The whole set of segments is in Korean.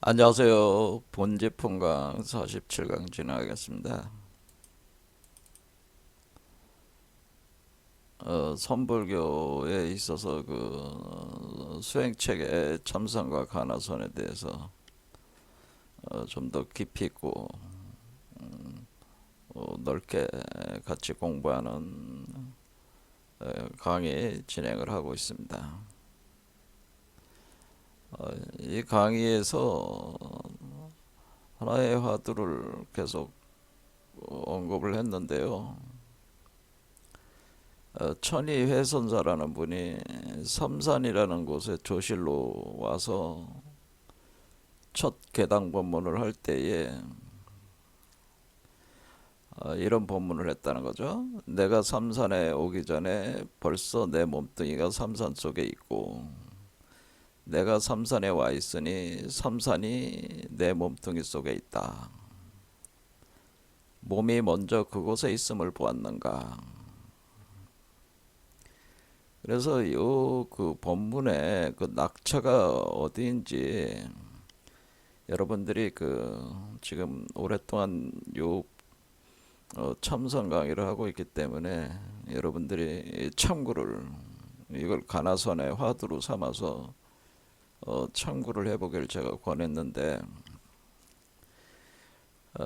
안녕하세요. 본제품강 47강 진행하겠습니다. 선불교에 있어서 수행책의 참선과 가나선에 대해서 좀 더 깊이 있고 넓게 같이 공부하는 강의 진행을 하고 있습니다. 이 강의에서 하나의 화두를 계속 언급을 했는데요. 천이회선사라는 분이 삼산이라는 곳에 조실로 와서 첫 개당 법문을 할 때에 이런 법문을 했다는 거죠. 내가 삼산에 오기 전에 벌써 내 몸뚱이가 삼산 속에 있고, 내가 삼산에 와 있으니 삼산이 내 몸뚱이 속에 있다. 몸이 먼저 그곳에 있음을 보았는가. 그래서 요 그 본문의 그 낙처가 어디인지 여러분들이 지금 오랫동안 요 참선 강의를 하고 있기 때문에 여러분들이 참고를 이걸 가나선의 화두로 삼아서 참고를 해보기를 제가 권했는데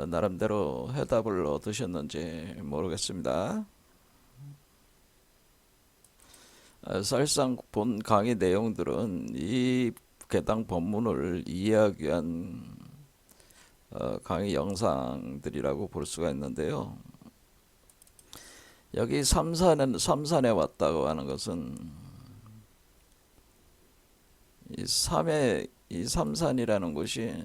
나름대로 해답을 얻으셨는지 모르겠습니다. 사실상 본 강의 내용들은 이 개당 본문을 이해하기 위한 강의 영상들이라고 볼 수가 있는데요. 여기 삼산에 왔다고 하는 것은 이 삼산이라는 곳이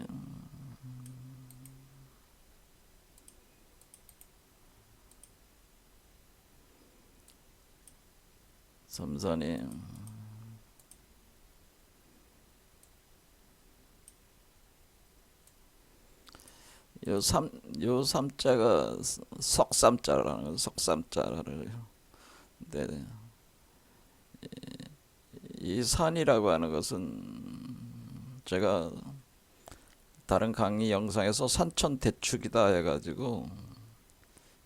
삼산이 요 삼자가 석삼자라는 석삼자를 네, 이 산이라고 하는 것은 제가 다른 강의 영상에서 산천대축이다 해가지고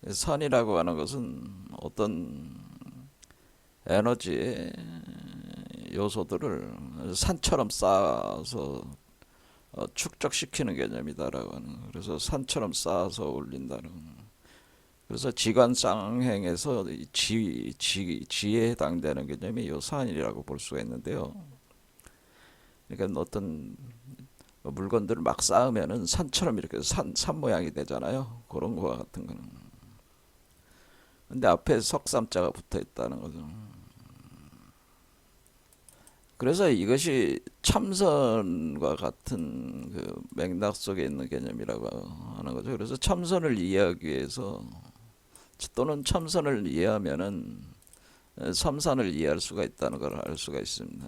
산이라고 하는 것은 어떤 에너지 요소들을 산처럼 쌓아서 축적시키는 개념이다라고 하는. 그래서 산처럼 쌓아서 올린다는. 그래서 지관쌍행에서 지에 해당되는 개념이 요 산이라고 볼 수가 있는데요. 그러니까 어떤 물건들을 막 쌓으면은 산처럼 이렇게 산 모양이 되잖아요. 그런 거와 같은 거는. 근데 앞에 석삼자가 붙어 있다는 거죠. 그래서 이것이 참선과 같은 그 맥락 속에 있는 개념이라고 하는 거죠. 그래서 참선을 이해하기 위해서 또는 참선을 이해하면은 삼산을 이해할 수가 있다는 걸 알 수가 있습니다.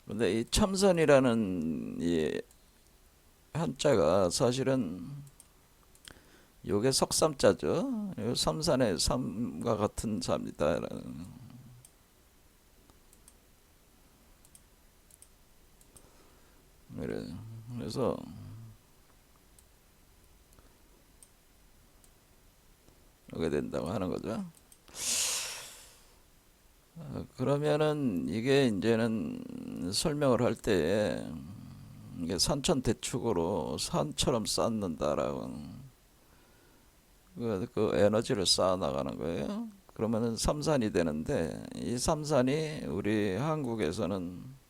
그런데 이 참선이라는 이 한자가 사실은 요게 석삼자죠. 요 삼산의 삼과 같은 자입니다. 그래서 오게 된다고 하는 거죠. 그러면은 이게 이제는 설명을 할 때에 이게 산천대축으로 산처럼 쌓는다라고 그 에너지를 쌓아 나가는 거예요. 그러면은 삼산이 되는데 이 삼산이 우리 한국에서는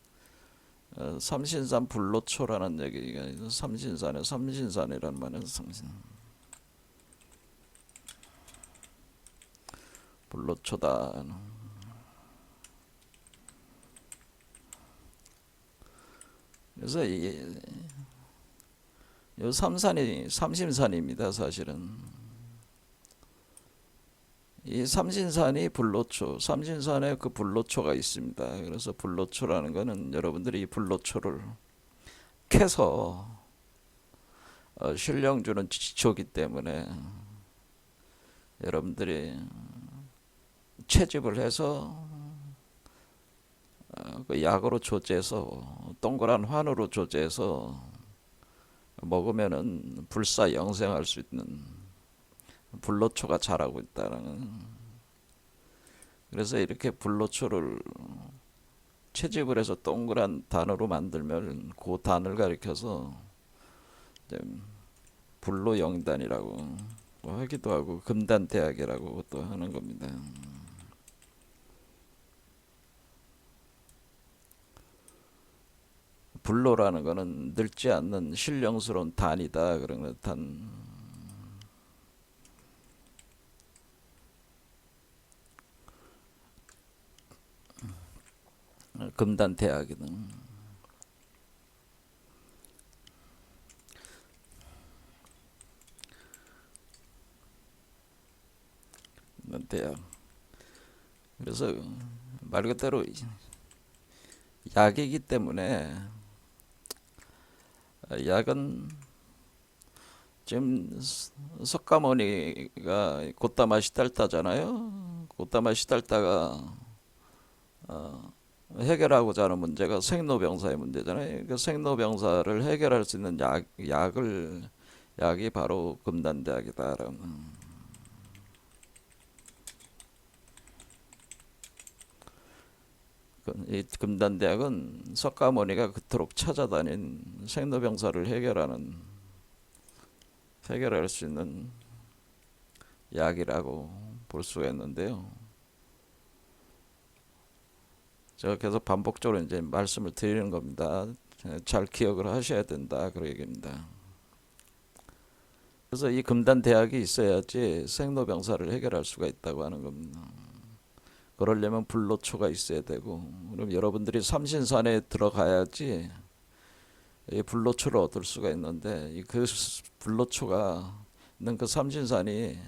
삼신산 불로초라는 얘기가 있어요. 삼신산이란 말은 불로초다. 그래서 요 삼산이 삼신산입니다. 사실은 이 삼신산이 불로초, 삼신산에 그 불로초가 있습니다. 그래서 불로초라는 거는 여러분들이 이 불로초를 캐서 신령 주는 지초기 때문에 여러분들이 채집을 해서 그 약으로 조제해서 동그란 환으로 조제해서 먹으면은 불사 영생할 수 있는 불로초가 자라고 있다는. 그래서 이렇게 불로초를 채집을 해서 동그란 단으로 만들면 그 단을 가리켜서 이제 불로영단이라고 뭐 하기도 하고 금단대학이라고 또 하는 겁니다. 불로라는 거는 늙지 않는 신령스러운 단이다. 그런 단. 금단대학이든. 대학. 그래서 말 그대로 약이기 때문에 약은 지금 석가모니가 고타마 시달타잖아요. 고타마 시달타가 해결하고자 하는 문제가 생로병사의 문제잖아요. 그 생로병사를 해결할 수 있는 약이 바로 금단대학이다. 이 금단대학은 석가모니가 그토록 찾아다닌 생로병사를 해결할 수 있는 약이라고 볼 수가 있는데요. 제가 계속 반복적으로 이제 말씀을 드리는 겁니다. 잘 기억을 하셔야 된다. 그런 얘기입니다. 그래서 이 금단대학이 있어야지 생로병사를 해결할 수가 있다고 하는 겁니다. 그러려면 불로초가 있어야 되고, 그럼 여러분들이 삼신산에 들어가야지 이 불로초를 얻을 수가 있는데, 그 불로초가 있는 그 삼신산이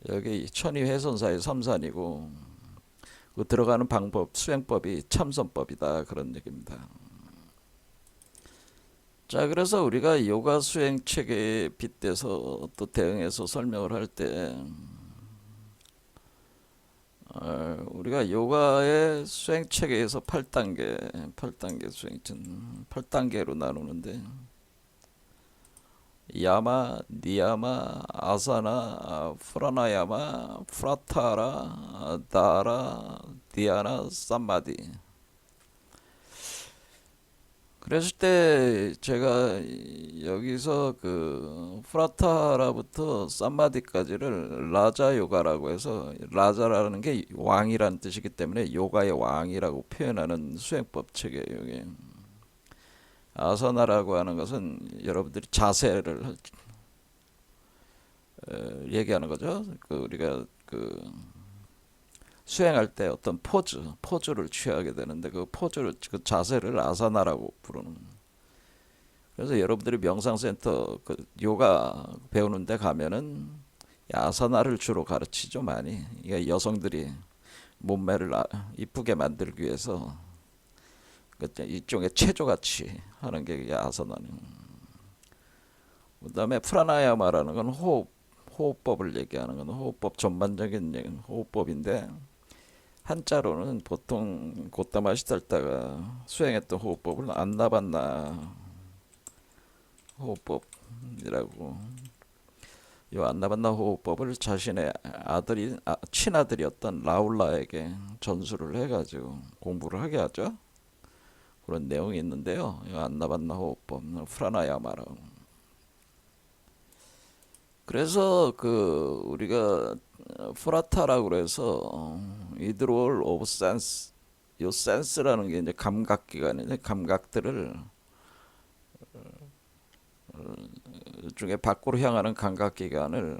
여기 천이훼손사의 삼산이고, 그 들어가는 방법, 수행법이 참선법이다. 그런 얘기입니다. 자, 그래서 우리가 요가 수행 체계에 빗대서 또 대응해서 설명을 할 때, 우리가 요가의 수행 체계에서 8단계 수행, 8단계로 나누는데, 야마, 니야마, 아사나, 프라나야마, 프라타라, 다라, 디아나, 삼마디. 그랬을 때 제가 여기서 그 프라타라부터 삼마디까지를 라자 요가라고 해서, 라자라는 게 왕이란 뜻이기 때문에 요가의 왕이라고 표현하는 수행법 체계예요. 이게. 아사나라고 하는 것은 여러분들이 자세를 얘기하는 거죠. 그 우리가 그 수행할 때 어떤 포즈를 취하게 되는데, 그 자세를 아사나라고 부르는. 그래서 여러분들이 명상센터 그 요가 배우는 데 가면은 아사나를 주로 가르치죠, 많이. 이게 여성들이 몸매를 이쁘게 만들기 위해서 일종의 체조같이 하는 게 아사나는. 그다음에 프라나야마라는 건 호흡법을 얘기하는 건, 호흡법 전반적인 호흡법인데, 한자로는 보통 고타마 시달다가 수행했던 호흡법을 안나반나 호흡법이라고. 이 안나반나 호흡법을 자신의 친아들이었던 라울라에게 전수를 해가지고 공부를 하게 하죠. 그런 내용이 있는데요. 이 안나반나 호흡법, 프라나야마라고. 그래서 그 우리가 프라타라고 그래서 이드롤 오브 센스, 요 센스라는 게 이제 감각기관인데, 감각들을 중에 밖으로 향하는 감각기관을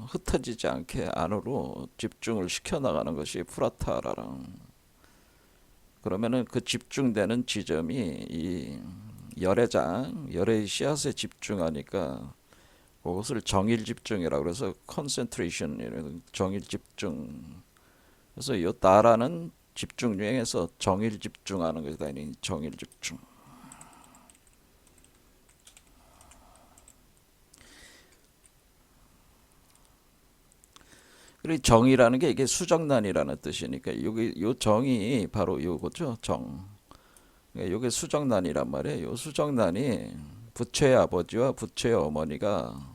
흩어지지 않게 안으로 집중을 시켜 나가는 것이 프라타라랑. 그러면은 그 집중되는 지점이 이 열의 씨앗에 집중하니까 그것을 정일 집중이라고 그래서 컨센트레이션, 정일 집중. 그래서 이 다라는 집중 유행에서 정일 집중하는 것이다. 정일 집중. 그리고 정이라는 게 이게 수정란이라는 뜻이니까 여기 요 정이 바로 요거죠. 정. 요게 수정란이란 말이에요. 요 수정란이 부처의 아버지와 부처의 어머니가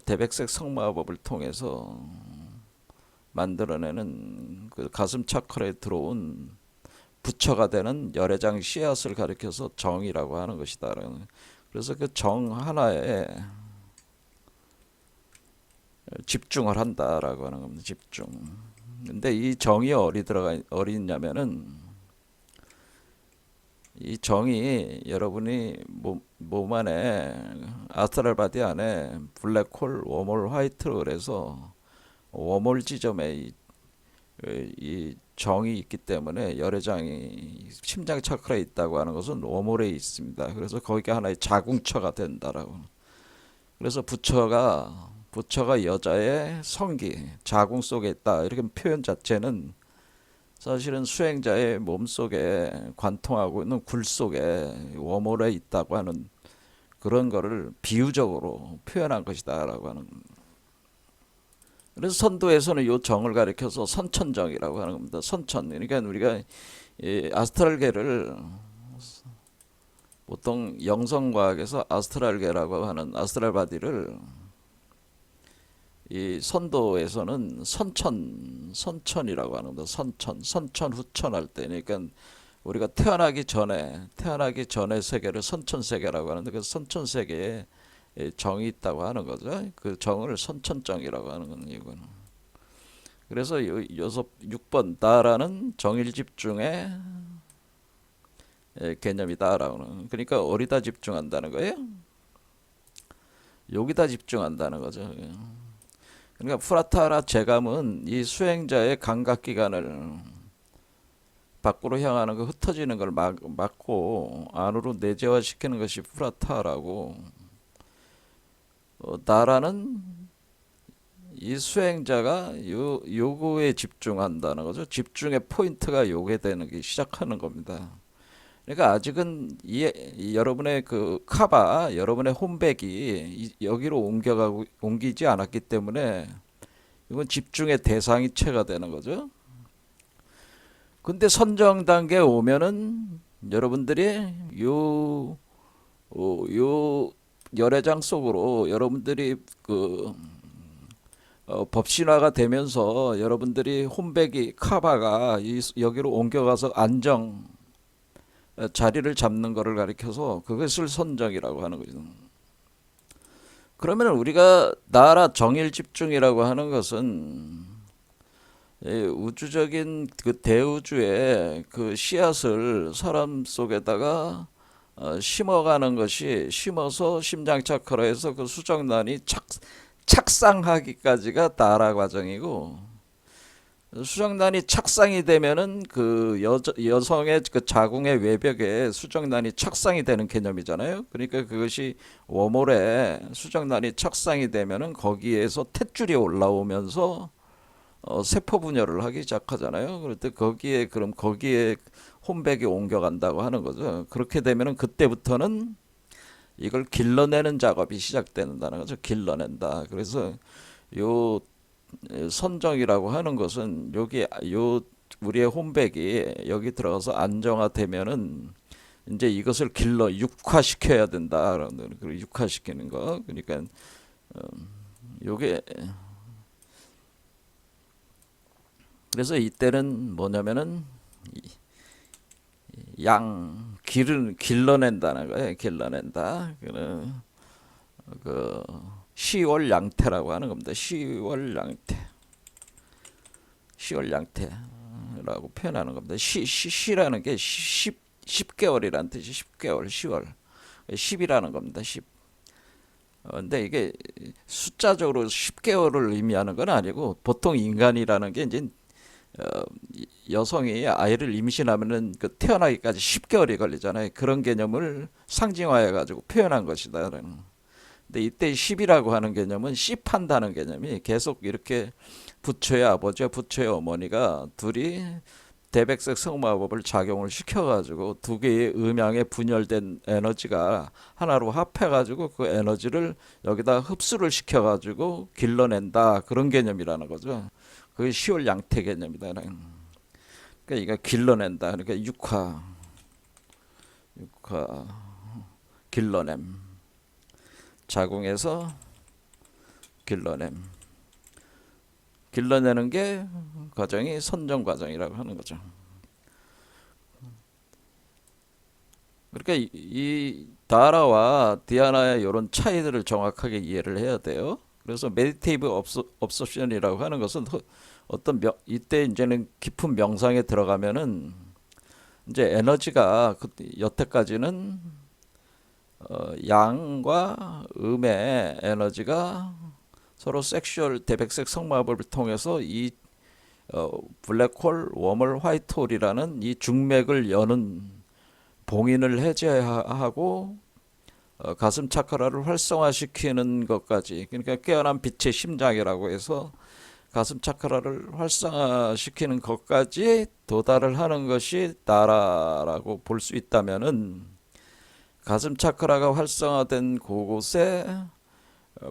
대백색 성마법을 통해서 만들어내는 그 가슴 차크라에 들어온 부처가 되는 열애장 씨앗을 가리켜서 정이라고 하는 것이다. 그래서 그 정 하나에 집중을 한다라고 하는 겁니다. 집중. 근데 이 정이 어디냐면은 이 정이 여러분이 몸 안에 아스트랄 바디 안에 블랙홀, 웜홀, 화이트로 그래서 웜홀 지점에 이 정이 있기 때문에 열애장이 심장 차크라에 있다고 하는 것은 웜홀에 있습니다. 그래서 거기가 하나의 자궁처가 된다라고. 그래서 부처가 여자의 성기, 자궁 속에 있다. 이렇게 표현 자체는 사실은 수행자의 몸 속에 관통하고 있는 굴 속에 웜홀에 있다고 하는 그런 거를 비유적으로 표현한 것이다라고 하는. 그래서 선도에서는 요 정을 가리켜서 선천정이라고 하는 겁니다. 선천. 그러니까 우리가 이 아스트랄계를 보통 영성과학에서 아스트랄계라고 하는 아스트랄 바디를 이 선도에서는 선천이라고 하는 겁니다. 선천, 후천 할 때. 그러니까 우리가 태어나기 전에 세계를 선천 세계라고 하는데 그 선천 세계에 정이 있다고 하는 거죠. 그 정을 선천정이라고 하는 건 이거는. 그래서 6번 다라는 정일 집중의 개념이다라고 하는. 그러니까 어디다 집중한다는 거예요? 여기다 집중한다는 거죠. 그러니까 프라타나 제감은 이 수행자의 감각기관을 밖으로 향하는 거 흩어지는 걸 막고 안으로 내재화시키는 것이 프라타라고, 나라는 이 수행자가 요거에 집중한다는 거죠. 집중의 포인트가 요게 되는 게 시작하는 겁니다. 그러니까 아직은 여러분의 그 카바, 여러분의 홈백이 여기로 옮기지 않았기 때문에 이건 집중의 대상이체가 되는 거죠. 근데 선정 단계에 오면은 여러분들이 요 열애장 속으로 여러분들이 법신화가 되면서 여러분들이 홈백이 카바가 여기로 옮겨가서 자리를 잡는 것을 가리켜서 그것을 선정이라고 하는 거죠. 그러면 우리가 나라 정일 집중이라고 하는 것은 우주적인 그 대우주의 그 씨앗을 사람 속에다가 심어가는 것이, 심어서 심장 차크라에서 그 수정란이 착상하기까지가 나라 과정이고, 수정란이 착상이 되면은 그 여성의 그 자궁의 외벽에 수정란이 착상이 되는 개념이잖아요. 그러니까 그것이 워몰에 수정란이 착상이 되면은 거기에서 탯줄이 올라오면서 세포 분열을 하기 시작하잖아요. 그럴 때 거기에 홈백이 옮겨간다고 하는 거죠. 그렇게 되면은 그때부터는 이걸 길러내는 작업이 시작된다는 거죠. 길러낸다. 그래서 요 선정이라고 하는 것은 우리의 홈백이 여기 들어가서 안정화되면은 이제 이것을 육화시켜야 된다. 그리고 육화시키는 거. 그러니까 요게, 그래서 이때는 뭐냐면은 길러낸다는 거예요. 길러낸다. 그 10월 양태라고 하는 겁니다. 10월 양태라고 표현하는 겁니다. 시라는 게 10개월이라는 뜻이 10개월, 10월. 10이라는 겁니다. 10. 근데 이게 숫자적으로 10개월을 의미하는 건 아니고, 보통 인간이라는 게 이제 여성이 아이를 임신하면은 그 태어나기까지 10개월이 걸리잖아요. 그런 개념을 상징화해 가지고 표현한 것이다. 근데 이때 10이라고 하는 개념은 씹한다는 개념이 계속 이렇게 부처의 아버지와 부처의 어머니가 둘이 대백색 성마법을 작용을 시켜가지고 두 개의 음양에 분열된 에너지가 하나로 합해가지고 그 에너지를 여기다 흡수를 시켜가지고 길러낸다, 그런 개념이라는 거죠. 그게 시월 양태 개념이다. 그러니까 이거 길러낸다. 그러니까 육화 길러냄, 자궁에서 길러내는 게 과정이 선정 과정이라고 하는 거죠. 그러니까 이 다라와 디아나의 이런 차이들을 정확하게 이해를 해야 돼요. 그래서 메디테이브 업소션이라고 하는 것은 어떤 이때 이제는 깊은 명상에 들어가면은 이제 에너지가 여태까지는 양과 음의 에너지가 서로 섹슈얼 대백색 성마법을 통해서 이 블랙홀, 웜홀, 화이트홀이라는 이 중맥을 여는 봉인을 해제하고 가슴 차크라를 활성화시키는 것까지, 그러니까 깨어난 빛의 심장이라고 해서 가슴 차크라를 활성화시키는 것까지 도달을 하는 것이 다라라고 볼 수 있다면은, 가슴 차크라가 활성화된 그곳에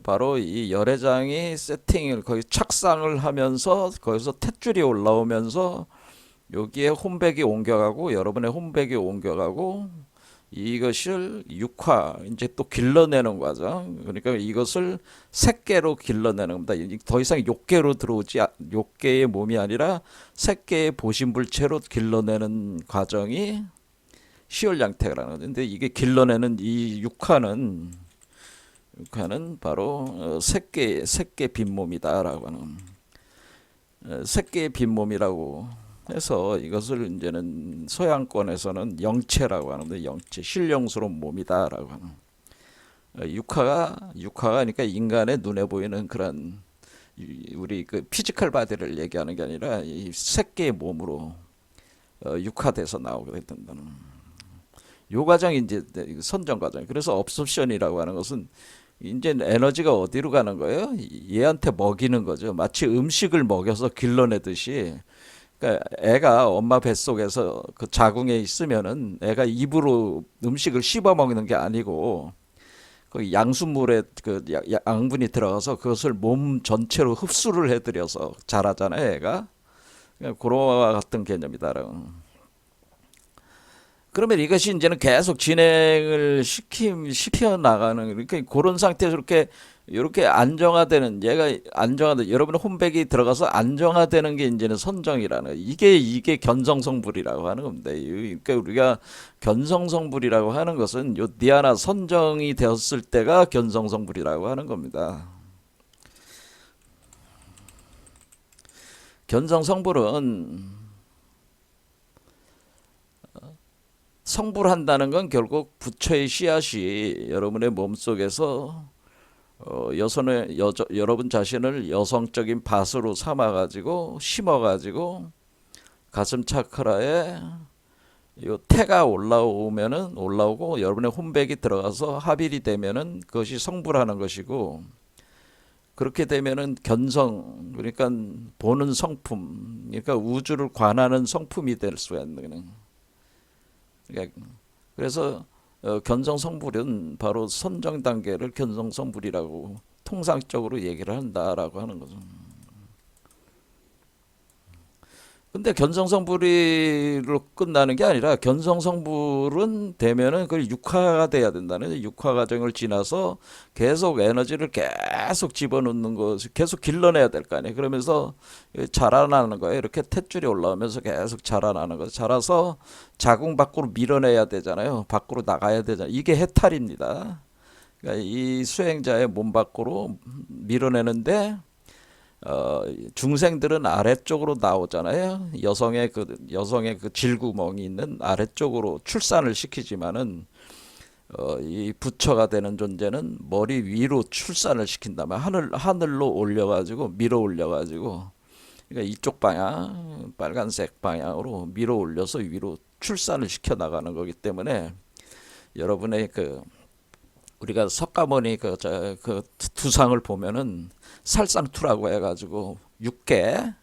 바로 이 열애장이 세팅을 거의 착상을 하면서 거기서 탯줄이 올라오면서 여기에 혼백이 옮겨가고 여러분의 혼백이 옮겨가고 이것을 육화 이제 또 길러내는 과정. 그러니까 이것을 색계로 길러내는 겁니다. 더 이상 욕계로 들어오지, 욕계의 몸이 아니라 색계의 보신불체로 길러내는 과정이 시월양태라는 거죠. 근데 이게 길러내는 이 육화는 바로 색계 빈몸이다라고 하는, 색계의 빈몸이라고 해서 이것을 이제는 서양권에서는 영체라고 하는데, 영체, 신령스러운 몸이다라고 하는, 육화가 그러니까 인간의 눈에 보이는 그런 우리 그 피지컬 바디를 얘기하는 게 아니라 이 색계의 몸으로 육화돼서 나오게 된다는 요 과정이 이제 선정 과정. 그래서 업소션이라고 하는 것은 이제 에너지가 어디로 가는 거예요? 얘한테 먹이는 거죠. 마치 음식을 먹여서 길러내듯이. 그러니까 애가 엄마 뱃속에서 그 자궁에 있으면은 애가 입으로 음식을 씹어 먹는 게 아니고 그 양수물에 그 양분이 들어가서 그것을 몸 전체로 흡수를 해들여서 자라잖아요, 애가. 그러니까 그런 같은 개념이다. 그러면 이것이 이제는 계속 진행을 시켜 나가는, 그러니까 그런 상태에서 이렇게 안정화되는, 얘가 안정화돼, 여러분의 홈백이 들어가서 안정화되는 게 이제는 선정이라는 거예요. 이게 견성성불이라고 하는 겁니다. 그러니까 우리가 견성성불이라고 하는 것은 요 디아나 선정이 되었을 때가 견성성불이라고 하는 겁니다. 견성성불은 성불한다는 건 결국 부처의 씨앗이 여러분의 몸속에서 여러분 자신을 여성적인 밭으로 삼아가지고 심어가지고 가슴 차크라에 요 태가 올라오고 여러분의 혼백이 들어가서 합일이 되면은 그것이 성불하는 것이고, 그렇게 되면은 견성, 그러니까 보는 성품, 그러니까 우주를 관하는 성품이 될 수가 있는. 그래서 견성성불은 바로 선정 단계를 견성성불이라고 통상적으로 얘기를 한다라고 하는 거죠. 근데 견성성불이로 끝나는 게 아니라 견성성불은 되면은 그걸 육화가 돼야 된다는, 육화 과정을 지나서 계속 에너지를 계속 집어넣는 것을 계속 길러내야 될 거 아니에요. 그러면서 자라나는 거예요. 이렇게 탯줄이 올라오면서 계속 자라나는 거예요. 자라서 자궁 밖으로 밀어내야 되잖아요. 밖으로 나가야 되잖아요. 이게 해탈입니다. 그러니까 이 수행자의 몸 밖으로 밀어내는데 중생들은 아래쪽으로 나오잖아요. 여성의 그 질구멍이 있는 아래쪽으로 출산을 시키지만은 이 부처가 되는 존재는 머리 위로 출산을 시킨다면 하늘로 올려가지고 밀어 올려가지고, 그러니까 이쪽 방향, 빨간색 방향으로 밀어 올려서 위로 출산을 시켜 나가는 거기 때문에 여러분의 우리가 석가모니 그 두상을 보면은 살상투라고 해가지고 6개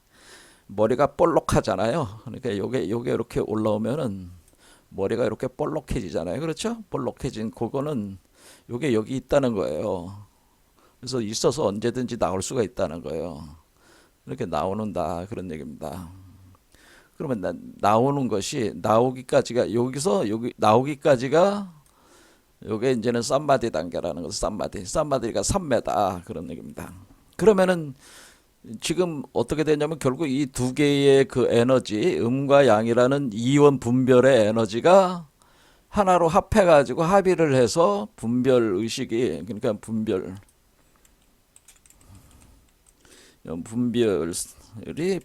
머리가 볼록하잖아요. 그러니까 요게 이렇게 올라오면은 머리가 이렇게 볼록해지잖아요. 그렇죠? 볼록해진 그거는 요게 여기 있다는 거예요. 그래서 있어서 언제든지 나올 수가 있다는 거예요. 이렇게 나오는다 그런 얘기입니다. 그러면 나오는 것이 나오기까지가 여기서 여기 나오기까지가 요게 이제는 쌈마디 단계라는 거죠. 쌈마디가 3m 그런 얘기입니다. 그러면은 지금 어떻게 되냐면 결국 이 두 개의 그 에너지 음과 양이라는 이원 분별의 에너지가 하나로 합해 가지고 합의를 해서 분별 의식이 그러니까 분별이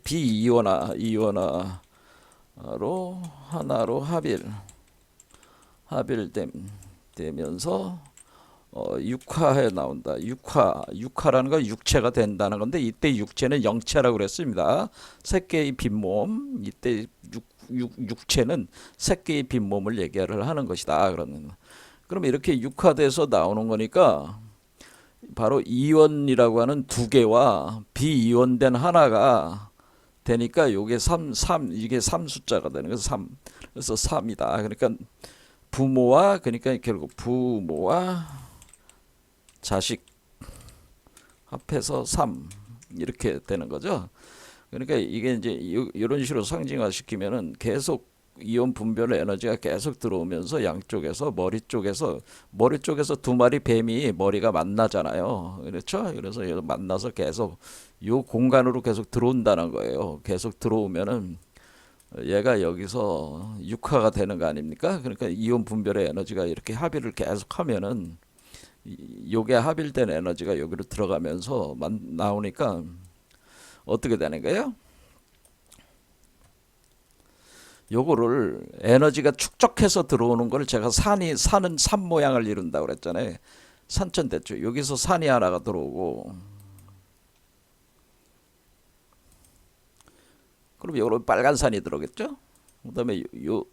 비이원화로 하나로 합일되면서 육화에 나온다. 육화라는 건 육체가 된다는 건데 이때 육체는 영체라고 그랬습니다. 새끼의 빈몸, 이때 육체는 새끼의 빈몸을 얘기를 하는 것이다. 그러면 이렇게 육화돼서 나오는 거니까 바로 이원이라고 하는 두 개와 비이원된 하나가 되니까 요게 이게 3 숫자가 되는 거죠. 3. 그래서 3이다. 그러니까 그러니까 결국 부모와 자식 합해서 3 이렇게 되는 거죠. 그러니까 이게 이제 이런 식으로 상징화 시키면은 계속 이온 분별의 에너지가 계속 들어오면서 양쪽에서 머리 쪽에서 두 마리 뱀이 머리가 만나잖아요. 그렇죠? 그래서 만나서 계속 요 공간으로 계속 들어온다는 거예요. 계속 들어오면은 얘가 여기서 육화가 되는 거 아닙니까? 그러니까 이온 분별의 에너지가 이렇게 합의를 계속 하면은 요게 합일된 에너지가 여기로 들어가면서 나오니까 어떻게 되는 거예요? 요거를 에너지가 축적해서 들어오는 걸 제가 산은 산 모양을 이룬다고 그랬잖아요. 산천대죠. 여기서 산이 하나가 들어오고 그럼 요런 빨간 산이 들어오겠죠? 그다음에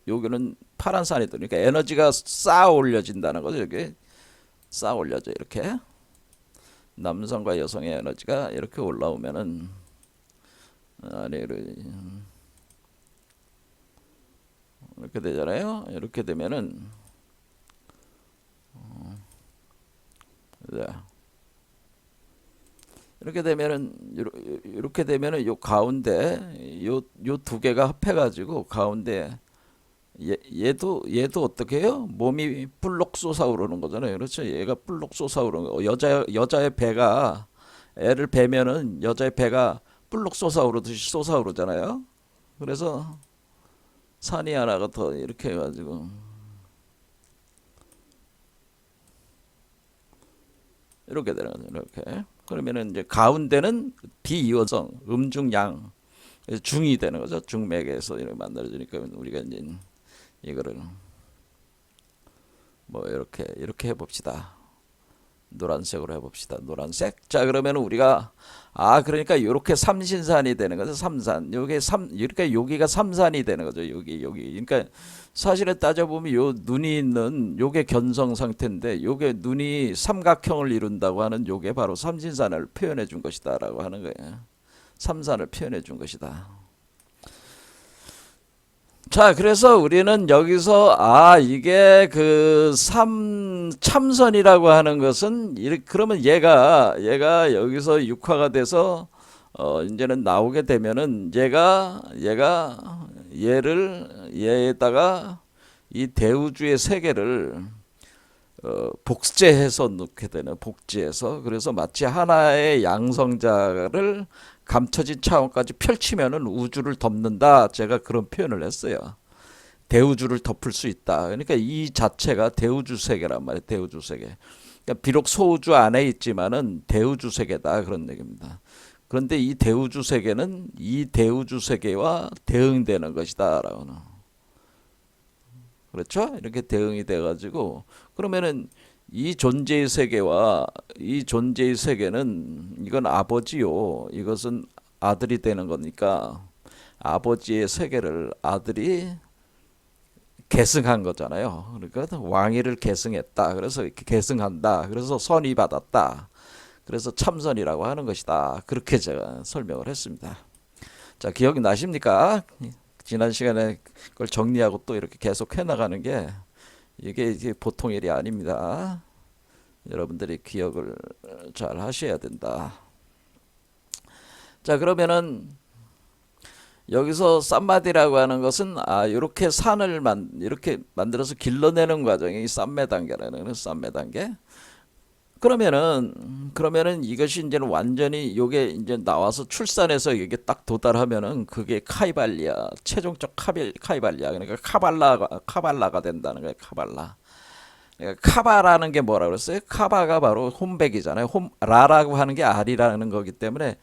여기는 파란 산이 들어오니까 에너지가 쌓아 올려진다는 거죠. 이게 쌓아 올려져 이렇게 남성과 여성의 에너지가 이렇게 올라오면은 아래로 이렇게 되잖아요. 이렇게 되면은 네. 이렇게 되면은 요 가운데 요 두 개가 합해가지고 가운데 얘도 어떻게 해요? 몸이 불록 솟아오르는 거잖아요. 그렇죠? 얘가 불록 솟아오르는 거. 여자의 배가 애를 베면은 여자의 배가 불록 솟아오르듯이 솟아오르잖아요. 그래서 산이 하나가 더 이렇게 해가지고 이렇게 되는 거죠. 이렇게. 그러면은 이제 가운데는 비이원성 음중양 중이 되는 거죠. 중맥에서 이렇게 만들어지니까 우리가 이제 이거를 뭐 이렇게 해봅시다. 노란색으로 해봅시다. 노란색. 자 그러면 우리가 그러니까 이렇게 삼신산이 되는 거죠. 삼산. 요게 그러니까 여기가 삼산이 되는 거죠. 여기. 그러니까 사실에 따져보면 요 눈이 있는 요게 견성 상태인데 요게 눈이 삼각형을 이룬다고 하는 요게 바로 삼신산을 표현해 준 것이다라고 하는 거예요. 삼산을 표현해 준 것이다. 자, 그래서 우리는 여기서 이게 그 참선이라고 하는 것은 그러면 얘가 여기서 육화가 돼서 이제는 나오게 되면은 얘에다가 이 대우주의 세계를 복제해서 넣게 되는 복제해서 그래서 마치 하나의 양성자를 감춰진 차원까지 펼치면은 우주를 덮는다. 제가 그런 표현을 했어요. 대우주를 덮을 수 있다. 그러니까 이 자체가 대우주 세계란 말이에요. 대우주 세계. 그러니까 비록 소우주 안에 있지만은 대우주 세계다 그런 얘기입니다. 그런데 이 대우주 세계는 이 대우주 세계와 대응되는 것이다라고는. 그렇죠? 이렇게 대응이 돼가지고 그러면은 이 존재의 세계와 이 존재의 세계는 이건 아버지요. 이것은 아들이 되는 거니까 아버지의 세계를 아들이 계승한 거잖아요. 그러니까 왕위를 계승했다. 그래서 이렇게 계승한다. 그래서 선이 받았다. 그래서 참선이라고 하는 것이다. 그렇게 제가 설명을 했습니다. 자, 기억이 나십니까? 지난 시간에 그걸 정리하고 또 이렇게 계속 해나가는 게 이게 보통 일이 아닙니다. 여러분들이 기억을 잘 하셔야 된다. 자, 그러면은 여기서 쌈마디라고 하는 것은 이렇게 이렇게 만들어서 길러내는 과정이 쌈매 단계라는 쌈매 단계. 그러면은 이것이 이제는 완전히 요게 이제 나와서 출산해서 이게 딱 도달하면은 그게 카이발리아, 최종적 카이발리아, 그러니까 카발라가 된다는 거예요. 카발라. 그러니까 카바라는 게 뭐라 그랬어요? 카바가 바로 홈백이잖아요. 라라고 하는 게 알이라는 거기 때문에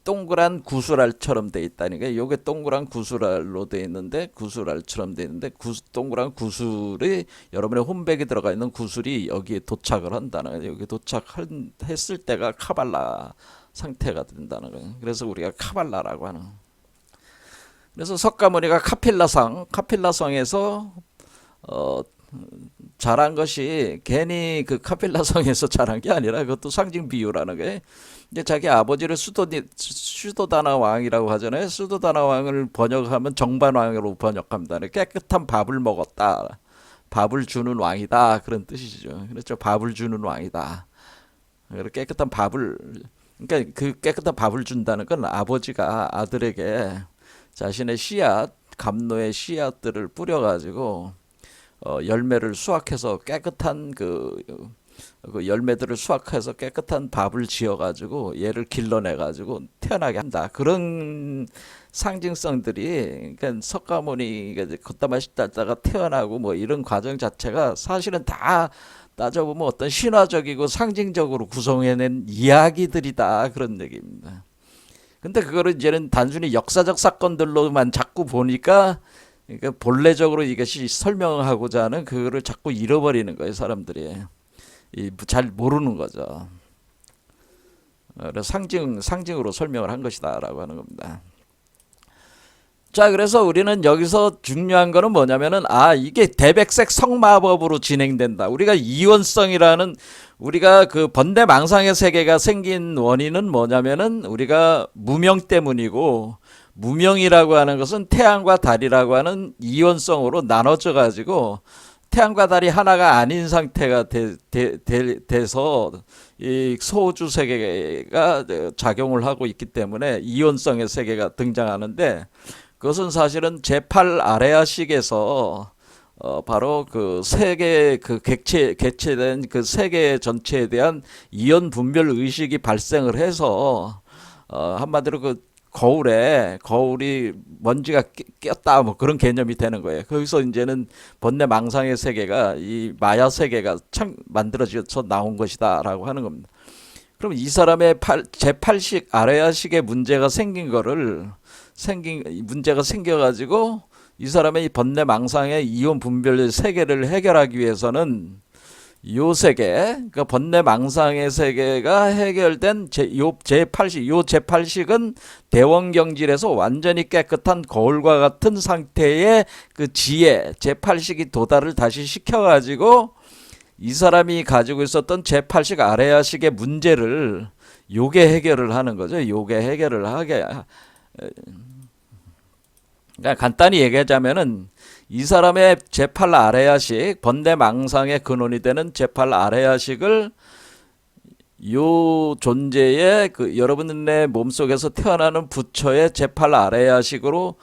동그란 구슬알처럼 돼 있다니까. 요게 동그란 구슬알로 돼 있는데, 구슬알처럼 돼 있는데, 동그란 구슬이 여러분의 홈백에 들어가 있는 구슬이 여기에 도착을 한다는 거예요. 여기 도착했을 때가 카발라 상태가 된다는 거예요. 그래서 우리가 카발라라고 하는. 그래서 석가모니가 카필라성에서 어, 자란 것이 괜히 그 카필라성에서 자란 게 아니라 그것도 상징 비유라는 거예요. 이제 자기 아버지를 수도다나 왕이라고 하잖아요. 수도다나 왕을 번역하면 정반왕으로 번역합니다. 깨끗한 밥을 먹었다. 밥을 주는 왕이다. 그런 뜻이죠. 그렇죠. 밥을 주는 왕이다. 깨끗한 밥을, 그러니까 그 깨끗한 밥을 준다는 건 아버지가 아들에게 자신의 씨앗, 감로의 씨앗들을 뿌려가지고 열매를 수확해서 깨끗한 그 열매들을 수확해서 깨끗한 밥을 지어가지고 얘를 길러내가지고 태어나게 한다. 그런 상징성들이, 그러니까 석가모니가 걷다마시 따다가 태어나고 뭐 이런 과정 자체가 사실은 다 따져보면 어떤 신화적이고 상징적으로 구성해낸 이야기들이다. 그런 얘기입니다. 근데 그거를 이제는 단순히 역사적 사건들로만 자꾸 보니까, 그러니까 본래적으로 이것이 설명하고자 하는 그거를 자꾸 잃어버리는 거예요, 사람들이. 잘 모르는 거죠. 그래서 상징으로 설명을 한 것이다라고 하는 겁니다. 자, 그래서 우리는 여기서 중요한 거는 뭐냐면은 이게 대백색 성마법으로 진행된다. 우리가 이원성이라는, 우리가 그 번뇌망상의 세계가 생긴 원인은 뭐냐면은 우리가 무명 때문이고, 무명이라고 하는 것은 태양과 달이라고 하는 이원성으로 나눠져 가지고 태양과 달이 하나가 아닌 상태가 돼서 이 소우주 세계가 작용을 하고 있기 때문에 이원성의 세계가 등장하는데, 그것은 사실은 제8 아레아식에서 바로 그 세계 그 객체된 그 세계 전체에 대한 이원 분별 의식이 발생을 해서 한마디로 그 거울이 먼지가 꼈다 뭐 그런 개념이 되는 거예요. 거기서 이제는 번뇌 망상의 세계가, 이 마야 세계가 만들어져서 나온 것이다라고 하는 겁니다. 그럼 이 사람의 제8식 아레아식의 문제가 문제가 생겨가지고 이 사람의 번뇌 망상의 이온 분별 세계를 해결하기 위해서는 요 세계, 그러니까 번뇌 망상의 세계가 해결된 제8식은 대원경질에서 완전히 깨끗한 거울과 같은 상태의 그 지혜, 제8식이 도달을 다시 시켜가지고 이 사람이 가지고 있었던 제8식 아레아식의 문제를 요게 해결을 하는 거죠. 요게 해결을 하게. 그러니까 간단히 얘기하자면은 이 사람의 제8 아레아식, 번뇌망상의 근원이 되는 제8 아레아식을 요 존재의 그 여러분의 몸속에서 태어나는 부처의 제8 아레아식으로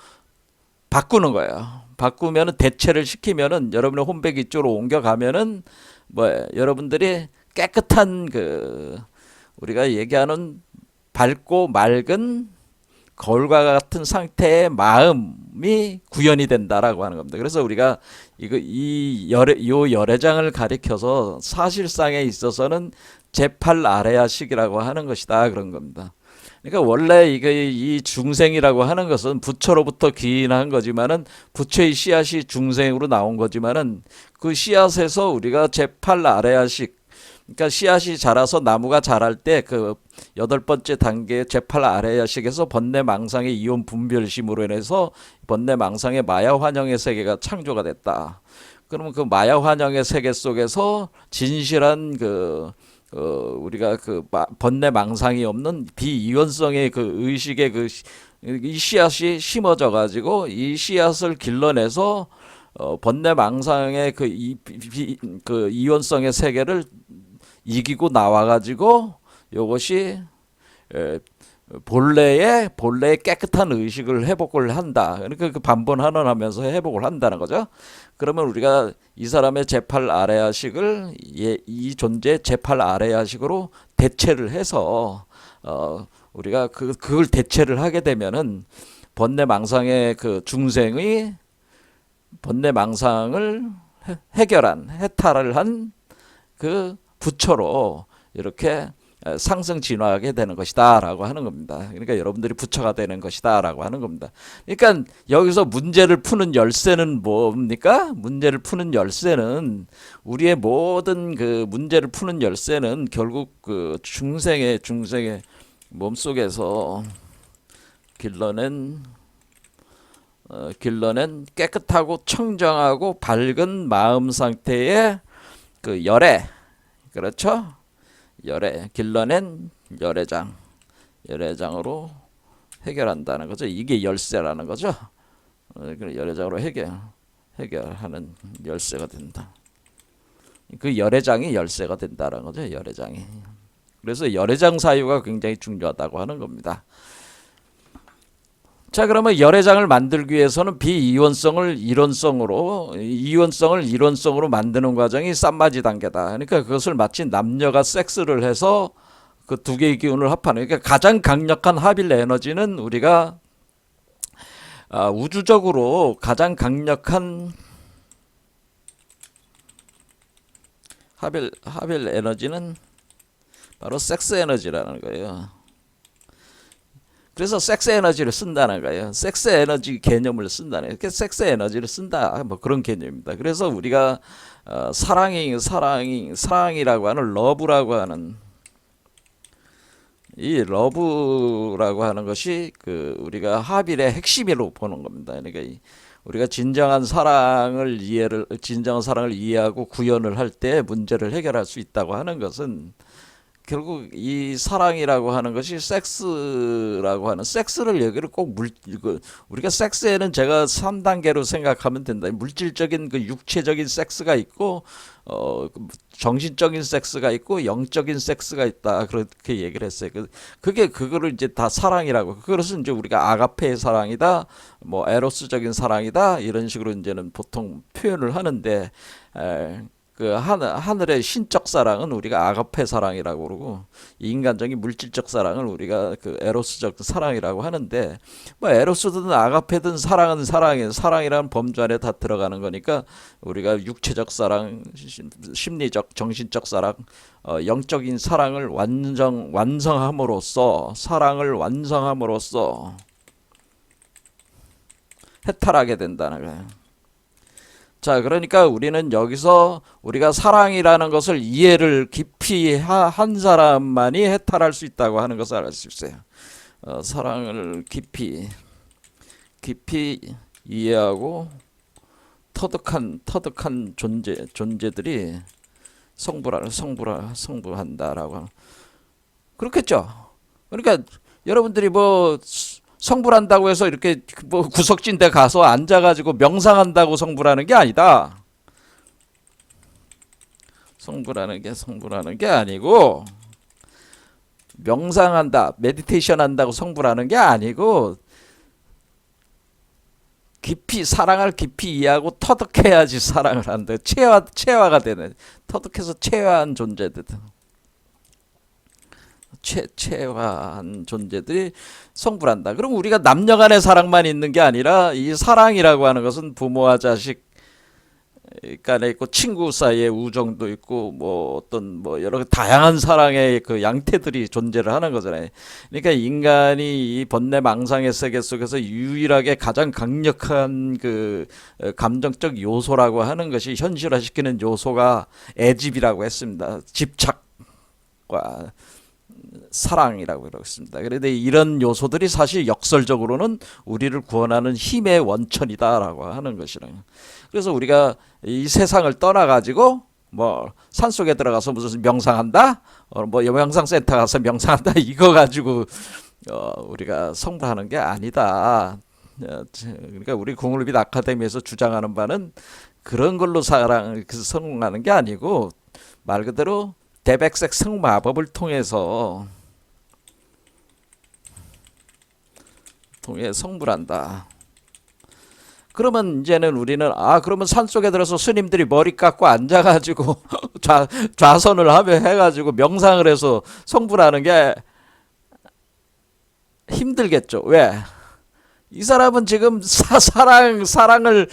바꾸는 거예요. 바꾸면은 대체를 시키면은 여러분의 홈백 이쪽으로 옮겨가면은 여러분들이 깨끗한 우리가 얘기하는 밝고 맑은 거울과 같은 상태의 마음이 구현이 된다라고 하는 겁니다. 그래서 우리가 요 열애장을 가리켜서 사실상에 있어서는 제8 아레아식이라고 하는 것이다 그런 겁니다. 그러니까 원래 이 중생이라고 하는 것은 부처로부터 기인한 거지만은 부처의 씨앗이 중생으로 나온 거지만은 그 씨앗에서 우리가 제8 아레아식, 그러니까 씨앗이 자라서 나무가 자랄 때 그 8번째 단계 제8 아레아식에서 번뇌망상의 이온 분별심으로 인해서 번뇌망상의 마야 환영의 세계가 창조가 됐다. 그러면 그 마야 환영의 세계 속에서 진실한 우리가 번뇌망상이 없는 비이원성의 그 의식의 이 씨앗이 심어져 가지고 이 씨앗을 길러내서 번뇌망상의 그 이원성의 세계를 이기고 나와 가지고 요것이 에, 본래의 깨끗한 의식을 회복을 한다. 그러니까 그 반번환원하면서 회복을 한다는 거죠. 그러면 우리가 이 사람의 제8 아레아식을 이 존재의 제8 아레아식으로 대체를 해서 우리가 그걸 대체를 하게 되면은 번뇌망상의 그 중생의 번뇌망상을 해결한 해탈을 한 그 부처로 이렇게 상승 진화하게 되는 것이다라고 하는 겁니다. 그러니까 여러분들이 부처가 되는 것이다라고 하는 겁니다. 그러니까 여기서 문제를 푸는 열쇠는 뭡니까? 문제를 푸는 열쇠는 우리의 모든 그 문제를 푸는 열쇠는 결국 그 중생의 몸속에서 길러낸 깨끗하고 청정하고 밝은 마음 상태의 그 열애, 그렇죠? 열애, 길러낸 열애장으로 해결한다는 거죠. 이게 열쇠라는 거죠. 열애장으로 해결하는 열쇠가 된다. 그 열애장이 열쇠가 된다는 거죠. 열애장이. 그래서 열애장 사유가 굉장히 중요하다고 하는 겁니다. 자, 그러면 열애장을 만들기 위해서는 비이원성을 이론성으로 만드는 과정이 쌈마지 단계다. 그러니까 그것을 마치 남녀가 섹스를 해서 그 두 개의 기운을 합하는, 그러니까 가장 강력한 하빌 에너지는 우리가 우주적으로 가장 강력한 하빌 에너지는 바로 섹스 에너지라는 거예요. 그래서 섹스 에너지를 쓴다는 거예요. 섹스 에너지 개념을 쓴다는 거예요. 섹스 에너지를 쓴다, 뭐 그런 개념입니다. 그래서 우리가 사랑이라고 하는 러브라고 하는 이 러브라고 하는 것이 그 우리가 하빌의 핵심으로 보는 겁니다. 그러니까 우리가 진정한 사랑을 이해하고 구현을 할 때 문제를 해결할 수 있다고 하는 것은 결국 이 사랑이라고 하는 것이 섹스를 여기를 꼭 우리가 섹스에는 제가 3단계로 생각하면 된다. 물질적인 그 육체적인 섹스가 있고 정신적인 섹스가 있고 영적인 섹스가 있다. 그렇게 얘기를 했어요. 그거를 이제 다 사랑이라고. 그것은 이제 우리가 아가페의 사랑이다, 뭐 에로스적인 사랑이다, 이런 식으로 이제는 보통 표현을 하는데, 그 하늘의 신적 사랑은 우리가 아가페 사랑이라고 그러고, 인간적인 물질적 사랑을 우리가 그 에로스적 사랑이라고 하는데, 뭐 에로스든 아가페든 사랑은 사랑이라는 범주 안에 다 들어가는 거니까 우리가 육체적 사랑, 심리적, 정신적 사랑, 영적인 사랑을 완성함으로써 해탈하게 된다는 거예요. 자, 그러니까 우리는 여기서 우리가 사랑이라는 것을 이해를 깊이 한 사람만이 해탈할 수 있다고 하는 것을 알 수 있어요. 사랑을 깊이 이해하고 터득한 존재들이 성불한다라고. 그렇겠죠. 그러니까 여러분들이 뭐 성불한다고 해서 이렇게 뭐 구석진 데 가서 앉아가지고 명상한다고 성불하는 게 아니다. 성불하는 게 아니고, 명상한다, 메디테이션 한다고 성불하는 게 아니고, 사랑을 깊이 이해하고 터득해야지 사랑을 한다. 체화가 되는, 터득해서 체화한 존재들. 체화한 존재들이 성불한다. 그럼 우리가 남녀 간의 사랑만 있는 게 아니라 이 사랑이라고 하는 것은 부모와 자식 간에 있고, 친구 사이의 우정도 있고, 뭐 어떤 뭐 여러 다양한 사랑의 그 양태들이 존재를 하는 거잖아요. 그러니까 인간이 이 번뇌망상의 세계 속에서 유일하게 가장 강력한 그 감정적 요소라고 하는 것이, 현실화시키는 요소가 애집이라고 했습니다. 집착과 사랑이라고 그러겠습니다. 그런데 이런 요소들이 사실 역설적으로는 우리를 구원하는 힘의 원천이다라고 하는 것이랑. 그래서 우리가 이 세상을 떠나가지고 뭐 산속에 들어가서 무슨 명상한다, 뭐 명상센터 가서 명상한다, 이거 가지고 우리가 성불하는 게 아니다. 그러니까 우리 궁울빛 아카데미에서 주장하는 바는 그런 걸로 성공하는 게 아니고 말 그대로 대백색 성마법을 통해서 성불한다. 그러면 이제는 우리는 그러면 산속에 들어서 스님들이 머리 깎고 앉아가지고 좌선을 하며 해가지고 명상을 해서 성불하는 게 힘들겠죠. 왜? 이 사람은 지금 사랑을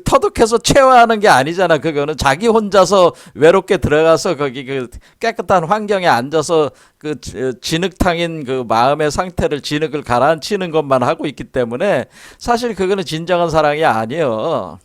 터득해서 채워하는 게 아니잖아. 그거는 자기 혼자서 외롭게 들어가서 거기 그 깨끗한 환경에 앉아서 그 진흙탕인 그 마음의 상태를 진흙을 가라앉히는 것만 하고 있기 때문에 사실 그거는 진정한 사랑이 아니에요.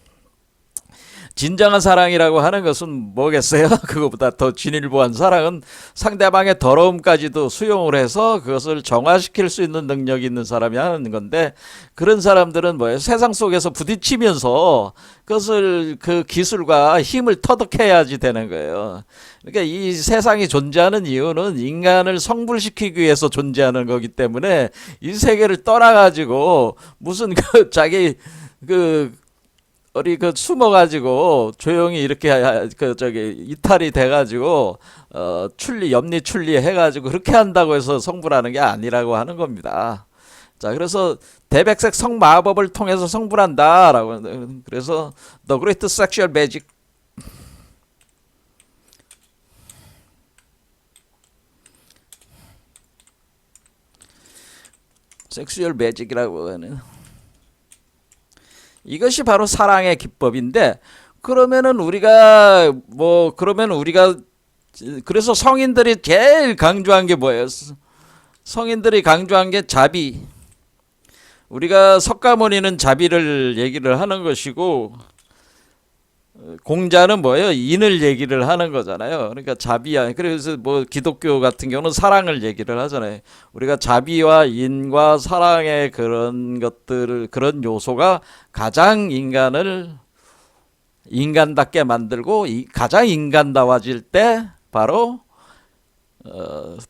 진정한 사랑이라고 하는 것은 뭐겠어요? 그거보다 더 진일보한 사랑은 상대방의 더러움까지도 수용을 해서 그것을 정화시킬 수 있는 능력이 있는 사람이 하는 건데, 그런 사람들은 뭐예요? 세상 속에서 부딪히면서 그것을 그 기술과 힘을 터득해야지 되는 거예요. 그러니까 이 세상이 존재하는 이유는 인간을 성불시키기 위해서 존재하는 거기 때문에 이 세계를 떠나가지고 무슨 자기 숨어가지고 조용히 이렇게 이탈이 돼가지고 염리 출리 해가지고 그렇게 한다고 해서 성불하는 게 아니라고 하는 겁니다. 자, 그래서 대백색 성마법을 통해서 성불한다라고. 그래서 The Great Sexual Magic, 섹슈얼 매직이라고 하는, 이것이 바로 사랑의 기법인데, 그러면 우리가 그래서 성인들이 제일 강조한 게 뭐예요? 성인들이 강조한 게 자비. 우리가 석가모니는 자비를 얘기를 하는 것이고, 공자는 뭐예요? 인을 얘기를 하는 거잖아요. 그러니까 자비야. 그래서 뭐 기독교 같은 경우는 사랑을 얘기를 하잖아요. 우리가 자비와 인과 사랑의 그런 것들을, 그런 요소가 가장 인간을 인간답게 만들고 가장 인간다워질 때 바로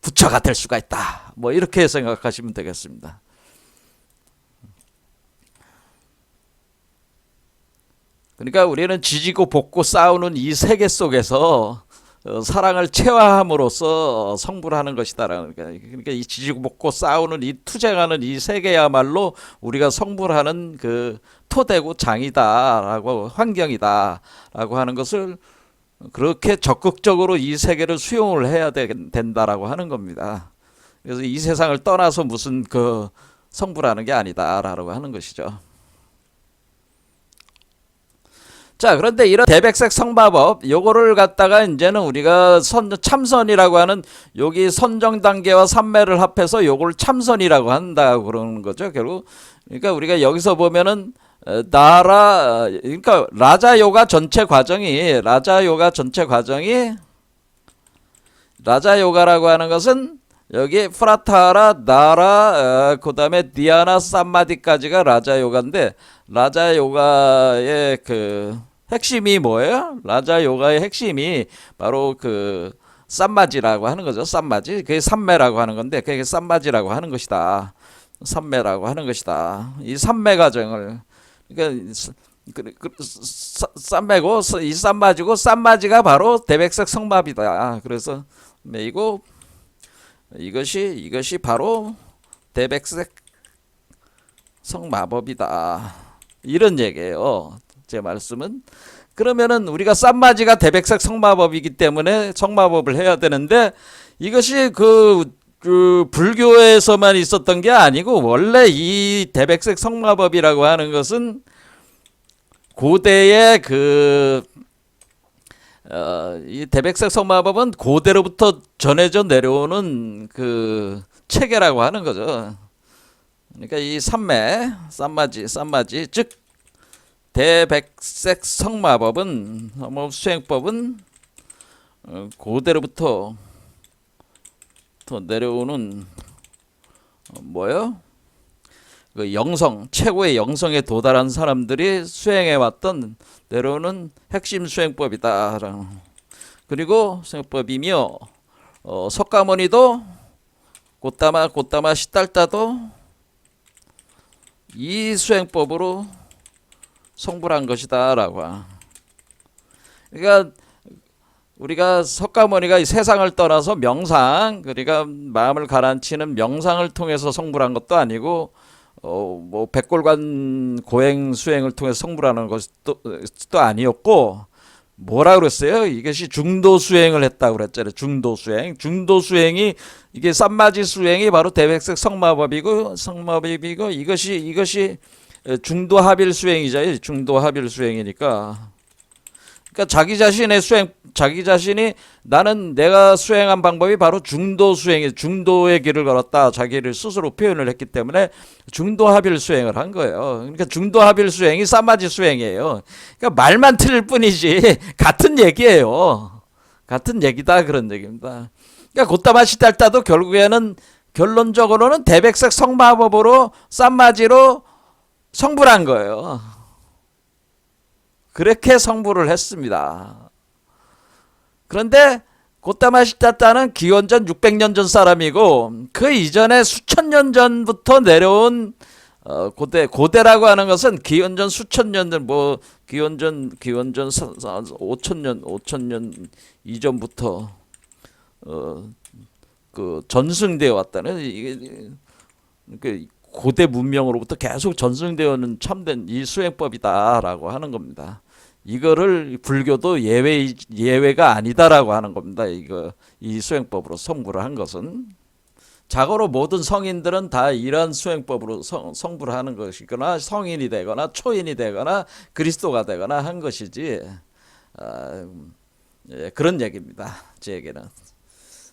부처가 될 수가 있다. 뭐 이렇게 생각하시면 되겠습니다. 그러니까 우리는 지지고 볶고 싸우는 이 세계 속에서 사랑을 체화함으로써 성불하는 것이다라는 거예요. 그러니까 이 지지고 볶고 싸우는 이 투쟁하는 이 세계야말로 우리가 성불하는 그 토대고 장이다라고, 환경이다라고 하는 것을 그렇게 적극적으로 이 세계를 수용을 해야 된다라고 하는 겁니다. 그래서 이 세상을 떠나서 무슨 성불하는 게 아니다라고 하는 것이죠. 자, 그런데 이런 대백색 성마법, 요거를 갖다가 이제는 우리가 참선이라고 하는, 여기 선정 단계와 삼매를 합해서 요걸 참선이라고 한다고 그러는 거죠, 결국. 그러니까 우리가 여기서 보면은 그러니까 라자 요가 전체 과정이 라자 요가라고 하는 것은 여기 프라타하라, 나라, 그 다음에 디아나, 삼마디까지가 라자 요가인데, 라자 요가의 핵심이 뭐예요? 라자 요가의 핵심이 바로 쌈마지라고 하는 거죠. 쌈마지. 그게 삼매라고 하는 건데, 그게 쌈마지라고 하는 것이다. 삼매라고 하는 것이다. 이 삼매 과정을, 그러니까 쌈매고 이 쌈마지고, 쌈마지가 바로 대백색 성마비다. 그래서 매이고, 이것이 바로 대백색 성마법이다. 이런 얘기예요. 제 말씀은. 그러면은 우리가 쌈마지가 대백색 성마법이기 때문에 성마법을 해야 되는데, 이것이 불교에서만 있었던 게 아니고, 원래 이 대백색 성마법이라고 하는 것은 고대의 이 대백색 성마법은 고대로부터 전해져 내려오는 체계라고 하는 거죠. 그러니까 이 쌈마지, 즉 대백색 성마법은, 수행법은 고대로부터 더 내려오는 뭐요? 최고의 영성에 도달한 사람들이 수행해왔던 내려오는 핵심 수행법이다. 그리고 수행법이며, 석가모니도 곧다마 시달다도 이 수행법으로 성불한 것이다라고. 그러니까 우리가 석가모니가 이 세상을 떠나서 명상, 그러니까 마음을 가라앉히는 명상을 통해서 성불한 것도 아니고 뭐 백골관 고행 수행을 통해서 성불하는 것도 아니었고, 뭐라 그랬어요? 이것이 중도 수행을 했다고 그랬잖아요. 중도 수행. 중도 수행이 이게 쌈마지 수행이 바로 대백색 성마법이고 이것이 중도 합일 수행이죠. 중도 합일 수행이니까. 그러니까 자기 자신이 나는 내가 수행한 방법이 바로 중도 수행이, 중도의 길을 걸었다. 자기를 스스로 표현을 했기 때문에 중도 합일 수행을 한 거예요. 그러니까 중도 합일 수행이 쌈마지 수행이에요. 그러니까 말만 틀릴 뿐이지 같은 얘기예요. 같은 얘기다 그런 얘기입니다. 그러니까 곧다마 시달다도 결국에는 결론적으로는 대백색 성마법으로 쌈마지로 성불한 거예요. 그렇게 성불을 했습니다. 그런데 곧다마 시달다는 기원전 600년 전 사람이고, 그 이전에 수천 년 전부터 내려온 고대라고 하는 것은 기원전 수천 년 전, 뭐 기원전 5천 년 이전부터 그 전승되어 왔다는, 이게 고대 문명으로부터 계속 전승되어는 참된 이 수행법이다라고 하는 겁니다. 이거를 불교도 예외가 아니다라고 하는 겁니다. 이 수행법으로 성불을 한 것은. 자고로 모든 성인들은 다 이러한 수행법으로 성불을 하는 것이거나 성인이 되거나 초인이 되거나 그리스도가 되거나 한 것이지, 그런 얘기입니다. 제 얘기는.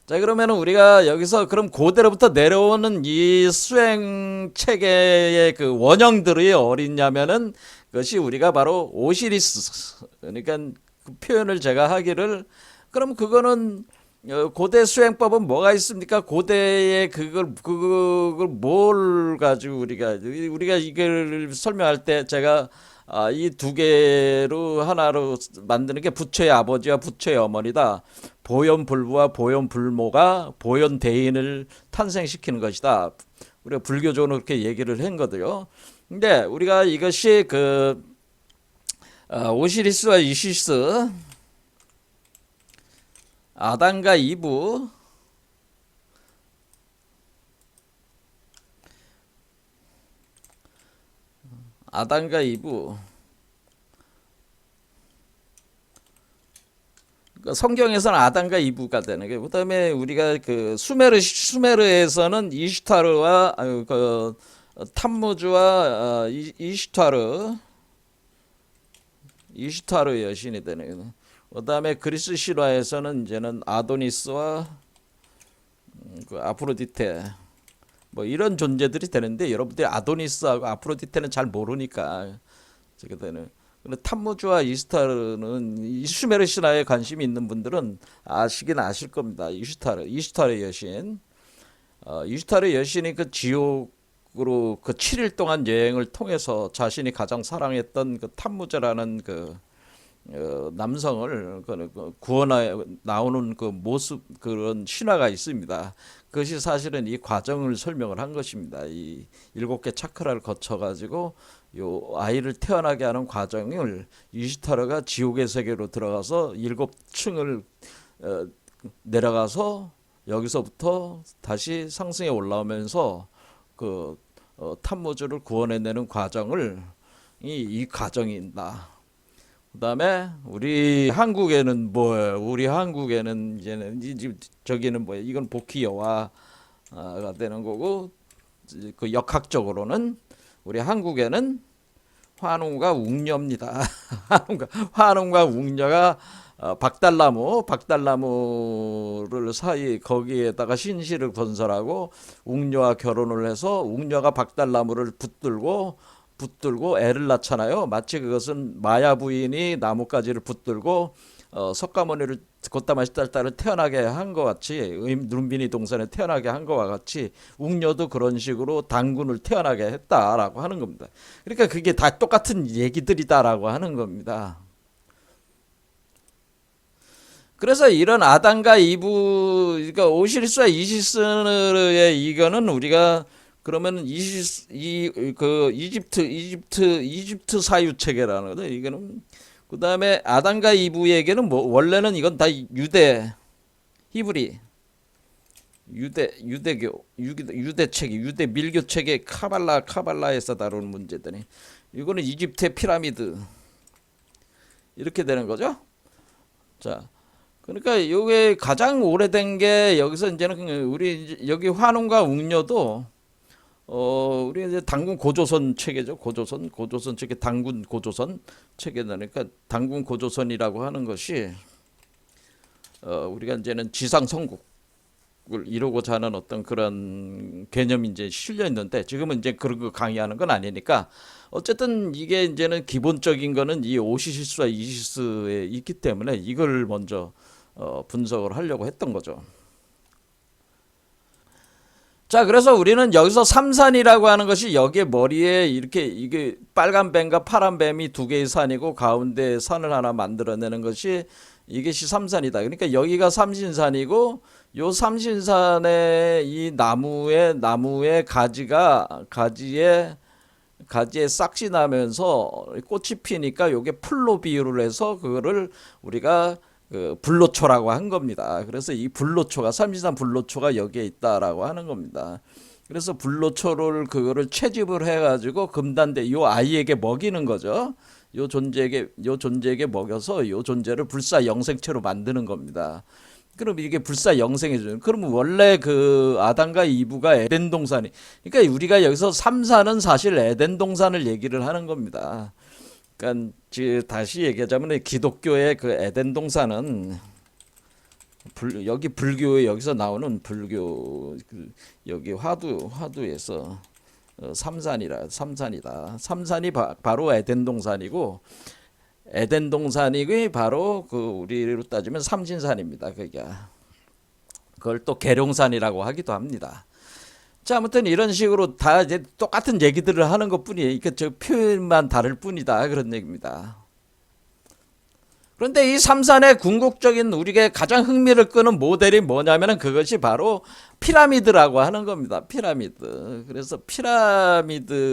자, 그러면 우리가 여기서 그럼 고대로부터 내려오는 이 수행 체계의 그 원형들이 어딨냐면은, 그것이 우리가 바로 오시리스, 그러니까 그 표현을 제가 하기를, 그럼 그거는 고대 수행법은 뭐가 있습니까? 고대의 그걸 뭘 가지고 우리가 이걸 설명할 때 제가 이 두 개로 하나로 만드는 게 부처의 아버지와 부처의 어머니다. 보현불부와 보현불모가 보현대인을 탄생시키는 것이다. 우리가 불교적으로 그렇게 얘기를 한 거고요. 근데 우리가 이것이 오시리스와 이시스, 아담과 이브, 성경에서는 아담과 이브가 되는 게, 그다음에 우리가 그 수메르에서는 이슈타르와 탐무주와 이슈타르 여신이 되는 거. 그다음에 그리스 신화에서는 이제는 아도니스와 그 아프로디테, 뭐 이런 존재들이 되는데, 여러분들이 아도니스하고 아프로디테는 잘 모르니까 저게 되는. 근데 탐무주와 이슈타르는 이 수메르 신화에 관심이 있는 분들은 아시긴 아실 겁니다. 이슈타르 여신. 이슈타르 여신이 그 지옥으로 그 7일 동안 여행을 통해서 자신이 가장 사랑했던 그 탐무제라는 그 남성을 구원해 나오는 그 모습, 그런 신화가 있습니다. 그것이 사실은 이 과정을 설명을 한 것입니다. 이 7개 차크라를 거쳐 가지고 요 아이를 태어나게 하는 과정을, 이시타르가 지옥의 세계로 들어가서 7층을 내려가서 여기서부터 다시 상승에 올라오면서 그 탐무주를 구원해내는 과정을 이 과정이다. 그다음에 우리 한국에는 뭐예요? 우리 한국에는 이제는 저기는 뭐예요? 이건 복희여화가 되는 거고, 그 역학적으로는 우리 한국에는 환웅과 웅녀입니다. 환웅과 웅녀가 박달나무를 사이 거기에다가 신실을 건설하고 웅녀와 결혼을 해서 웅녀가 박달나무를 붙들고 애를 낳잖아요. 마치 그것은 마야 부인이 나뭇가지를 붙들고 석가모니를 곧다마 시달다를 태어나게 한 것 같이, 눈빈이 동산에 태어나게 한 것과 같이 웅녀도 그런 식으로 단군을 태어나게 했다라고 하는 겁니다. 그러니까 그게 다 똑같은 얘기들이다라고 하는 겁니다. 그래서 이런 아담과 이브, 그러니까 오시리스와 이시스의 이거는 우리가 그러면 그 이집트 사유 체계라는 거죠. 이거는 그 다음에 아담과 이브에게는 뭐 원래는 이건 다 유대 히브리 유대 체계, 유대 밀교 체계 카발라에서 다루는 문제들이 이거는 이집트의 피라미드 이렇게 되는 거죠. 자, 그러니까 이게 가장 오래된 게 여기서 이제는 우리 여기 환웅과 웅녀도 우리 이제 당군 고조선 체계죠. 고조선 체계, 당군 고조선 체계니까 당군 고조선이라고 하는 것이 우리가 이제는 지상 성국을 이루고자 하는 어떤 그런 개념이 이제 실려 있는데 지금은 이제 그런 거 강의하는 건 아니니까 어쨌든 이게 이제는 기본적인 거는 이 오시시스와 이시스에 있기 때문에 이걸 먼저 분석을 하려고 했던 거죠. 자, 그래서 우리는 여기서 삼산이라고 하는 것이 여기에 머리에 이렇게 이게 빨간 뱀과 파란 뱀이 두 개의 산이고 가운데 산을 하나 만들어내는 것이 이것이 삼산이다. 그러니까 여기가 삼신산이고 요 삼신산의 이 나무의 가지에 싹이 나면서 꽃이 피니까 요게 풀로 비유를 해서 그거를 우리가 그 불로초라고 한 겁니다. 그래서 이 불로초가 삼신산 불로초가 여기에 있다라고 하는 겁니다. 그래서 불로초를 그거를 채집을 해가지고 금단대 요 아이에게 먹이는 거죠. 요 존재에게 먹여서 요 존재를 불사 영생체로 만드는 겁니다. 그럼 이게 불사 영생해주는. 그러면 원래 그 아담과 이브가 에덴 동산이. 그러니까 우리가 여기서 삼산은 사실 에덴 동산을 얘기를 하는 겁니다. 그러니까 다시 얘기하자면 기독교의 그 에덴 동산은 여기 불교에 여기서 나오는 불교 여기 화두에서 삼산이다. 삼산이 바로 에덴 동산이고 에덴 동산이 바로 그 우리로 따지면 삼신산입니다. 그걸 또 계룡산이라고 하기도 합니다. 자, 아무튼 이런 식으로 다 이제 똑같은 얘기들을 하는 것뿐이에요. 이게 저 표현만 다를 뿐이다 그런 얘기입니다. 그런데 이 삼산의 궁극적인 우리가 가장 흥미를 끄는 모델이 뭐냐면은 그것이 바로 피라미드라고 하는 겁니다. 피라미드. 그래서 피라미드가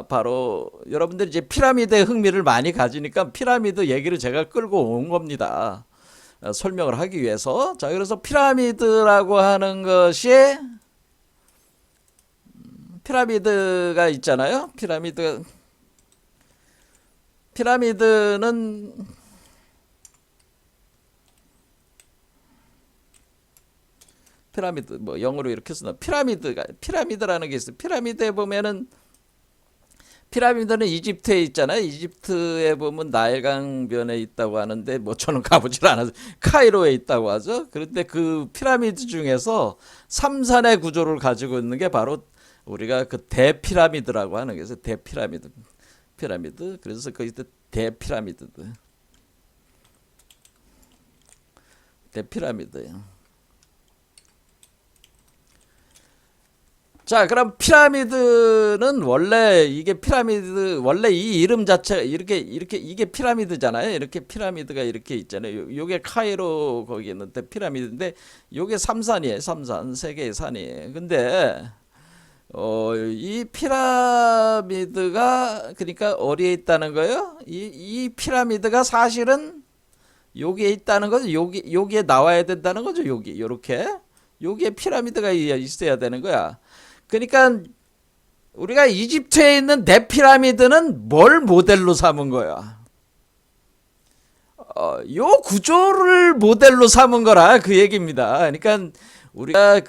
바로 여러분들이 이제 피라미드에 흥미를 많이 가지니까 피라미드 얘기를 제가 끌고 온 겁니다. 설명을 하기 위해서. 자, 그래서 피라미드라고 하는 것이 피라미드가 있잖아요. 피라미드는 피라미드 뭐 영어로 이렇게 쓰나 피라미드라는 게 있어요. 피라미드에 보면은 피라미드는 이집트에 있잖아요. 이집트에 보면 나일강변에 있다고 하는데 뭐 저는 가보질 않아서 카이로에 있다고 하죠. 그런데 그 피라미드 중에서 삼산의 구조를 가지고 있는 게 바로 우리가 그 대피라미드라고 하는 게 있어요. 대피라미드. 그래서 거기 대피라미드예요. 자, 그럼 피라미드는 원래 이 이름 자체가 이게 피라미드잖아요. 이렇게 피라미드가 이렇게 있잖아요. 요게 카이로 거기 있는데 피라미드인데 요게 삼산이에요. 삼산 세 개의 산이에요. 근데 이 피라미드가 그러니까 어디에 있다는 거예요? 이 피라미드가 사실은 여기에 있다는 거죠. 여기에 나와야 된다는 거죠. 여기에 피라미드가 있어야 되는 거야. 그러니까 우리가 이집트에 있는 대피라미드는 뭘 모델로 삼은 거야? 요 구조를 모델로 삼은 거라 그 얘기입니다. 그러니까 우리가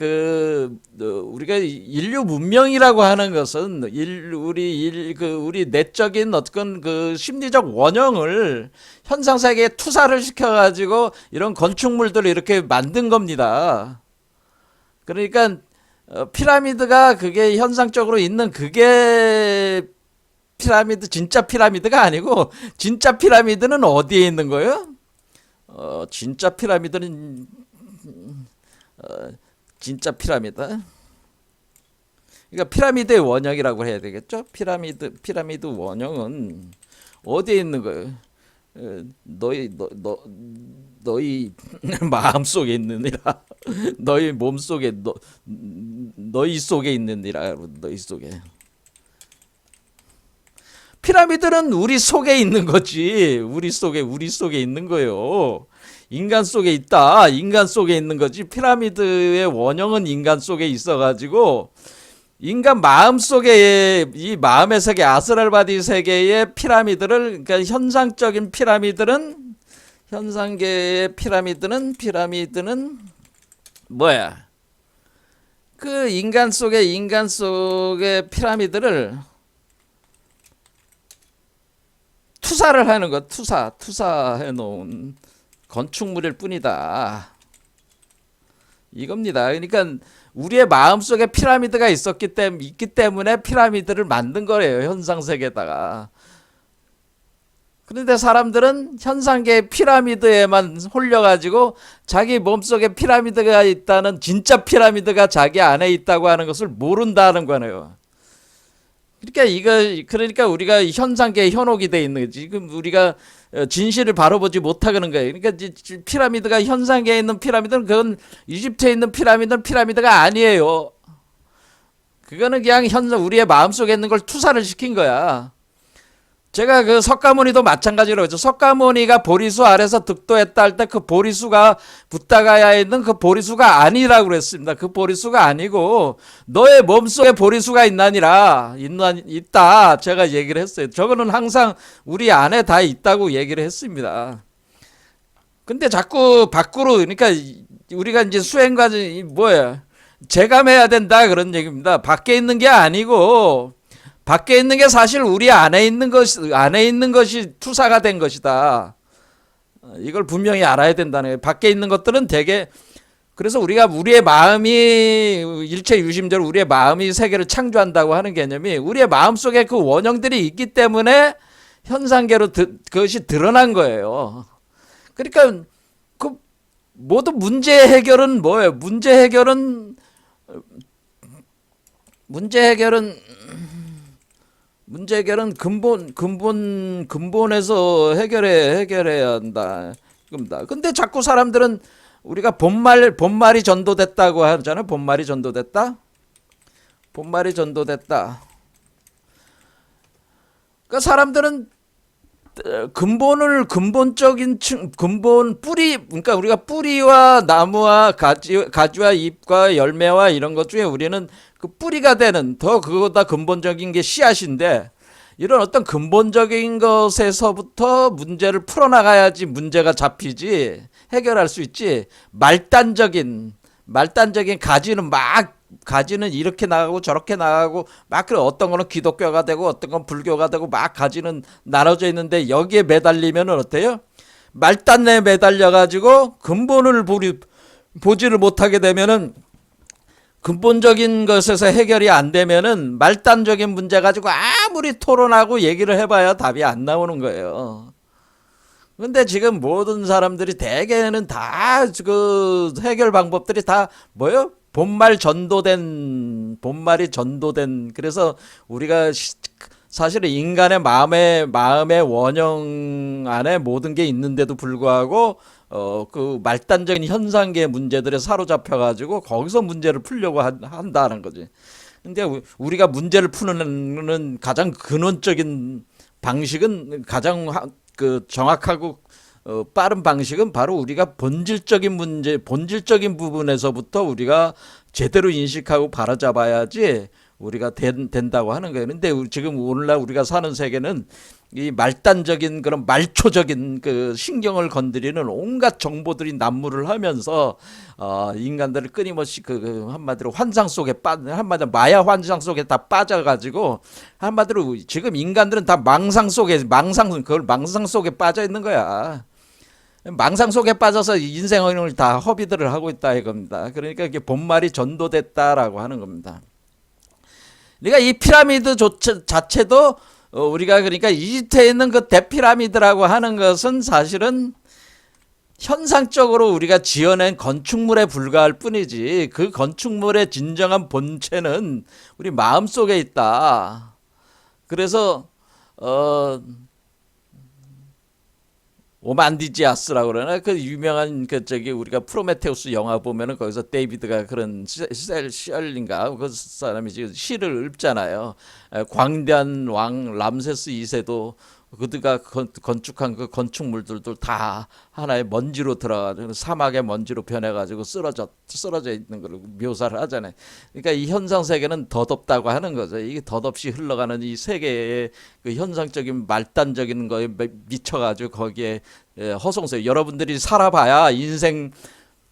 우리가 인류 문명이라고 하는 것은 우리 내적인 어떤 그 심리적 원형을 현상 세계에 투사를 시켜가지고 이런 건축물들을 이렇게 만든 겁니다. 그러니까 피라미드가 그게 현상적으로 있는 그게 진짜 피라미드가 아니고 진짜 피라미드는 어디에 있는 거예요? 진짜 피라미드는 진짜 피라미드. 그러니까 피라미드의 원형이라고 해야 되겠죠? 피라미드 원형은 어디에 있는 거예요? 너희 마음 속에 있느니라. 너희 몸 속에 너희 속에 있느니라. 너희 속에. 피라미드는 우리 속에 있는 거지. 우리 속에 있는 거요. 인간 속에 있다. 인간 속에 있는 거지. 피라미드의 원형은 인간 속에 있어가지고 인간 마음 속에 이 마음의 세계 아스랄바디 세계의 피라미드를 그러니까 현상계의 피라미드는 뭐야? 그 인간 속의 피라미드를 투사를 하는 것, 투사해 놓은 건축물일 뿐이다. 이겁니다. 그러니까 우리의 마음속에 피라미드가 있기 때문에 피라미드를 만든 거예요. 현상 세계에다가. 그런데 사람들은 현상계의 피라미드에만 홀려가지고 자기 몸속에 피라미드가 있다는 진짜 피라미드가 자기 안에 있다고 하는 것을 모른다는 거네요. 그러니까 우리가 현상계에 현혹이 돼 있는 거지. 지금 우리가 진실을 바로 보지 못하는 거예요. 그러니까 피라미드가 현상계에 있는 피라미드는 그건 이집트에 있는 피라미드는 피라미드가 아니에요. 그거는 그냥 우리의 마음속에 있는 걸 투사를 시킨 거야. 제가 그 석가모니도 마찬가지로 했죠. 석가모니가 보리수 아래서 득도했다 할 때 그 보리수가 붓다가야에 있는 그 보리수가 아니라고 그랬습니다. 그 보리수가 아니고 너의 몸속에 보리수가 있다. 제가 얘기를 했어요. 저거는 항상 우리 안에 다 있다고 얘기를 했습니다. 근데 자꾸 밖으로 그러니까 우리가 이제 수행 과정이 뭐야? 재감해야 된다 그런 얘기입니다. 밖에 있는 게 아니고 밖에 있는 게 사실 우리 안에 있는 것이 투사가 된 것이다. 이걸 분명히 알아야 된다는 거예요. 밖에 있는 것들은 되게 그래서 우리의 마음이 일체 유심대로 우리의 마음이 세계를 창조한다고 하는 개념이 우리의 마음 속에 그 원형들이 있기 때문에 현상계로 그것이 드러난 거예요. 그러니까 그 모두 문제 해결은 뭐예요? 문제 해결은 근본에서 해결해야 한다. 겁니다. 근데 자꾸 사람들은 우리가 본말이 전도됐다고 하잖아요. 본말이 전도됐다. 그러니까 사람들은 근본 뿌리, 그러니까 우리가 뿌리와 나무와 가지와 잎과 열매와 이런 것 중에 우리는 그 뿌리가 되는 그거보다 근본적인 게 씨앗인데 이런 어떤 근본적인 것에서부터 문제를 풀어나가야지 문제가 잡히지 해결할 수 있지. 말단적인 가지는 이렇게 나가고 저렇게 나가고 막 그래. 어떤 거는 기독교가 되고 어떤 건 불교가 되고 막 가지는 나눠져 있는데 여기에 매달리면 어때요? 말단에 매달려 가지고 근본을 보지를 못하게 되면은 근본적인 것에서 해결이 안 되면은 말단적인 문제 가지고 아무리 토론하고 얘기를 해봐야 답이 안 나오는 거예요. 근데 지금 모든 사람들이 대개는 다 그 해결 방법들이 다 뭐요? 본말이 전도된 그래서 우리가 사실은 인간의 마음의 원형 안에 모든 게 있는데도 불구하고 그 말단적인 현상계 문제들에 사로잡혀 가지고 거기서 문제를 풀려고 한다는 거지. 근데 우리가 문제를 푸는 가장 근원적인 방식은 가장 그 정확하고 빠른 방식은 바로 우리가 본질적인 부분에서부터 우리가 제대로 인식하고 바로잡아야지 우리가 된다고 하는 거예요. 근데 지금 오늘날 우리가 사는 세계는 이 말단적인 그런 말초적인 그 신경을 건드리는 온갖 정보들이 난무를 하면서 인간들을 끊임없이 한마디로 한마디로 마야 환상 속에 다 빠져가지고 한마디로 지금 인간들은 다 망상 속에 빠져 있는 거야. 망상 속에 빠져서 인생을 다 허비들을 하고 있다 이겁니다. 그러니까 이게 본말이 전도됐다라고 하는 겁니다. 그러니까 이 피라미드 자체도 우리가 그러니까 이집트에 있는 그 대피라미드라고 하는 것은 사실은 현상적으로 우리가 지어낸 건축물에 불과할 뿐이지 그 건축물의 진정한 본체는 우리 마음속에 있다. 그래서 오만디지아스라고 그러나 그 유명한 그 저기 우리가 프로메테우스 영화 보면은 거기서 데이비드가 그런 셀 셜인가 그 사람이 지금 시를 읊잖아요. 광대한 왕 람세스 2세도 그가 건축한 그 건축물들도 다 하나의 먼지로 들어가지고 사막의 먼지로 변해가지고 쓰러져 있는 걸 묘사를 하잖아요. 그러니까 이 현상 세계는 덧없다고 하는 거죠. 이게 덧없이 흘러가는 이 세계의 그 현상적인 말단적인 거에 미쳐가지고 거기에 허송세계. 여러분들이 살아봐야 인생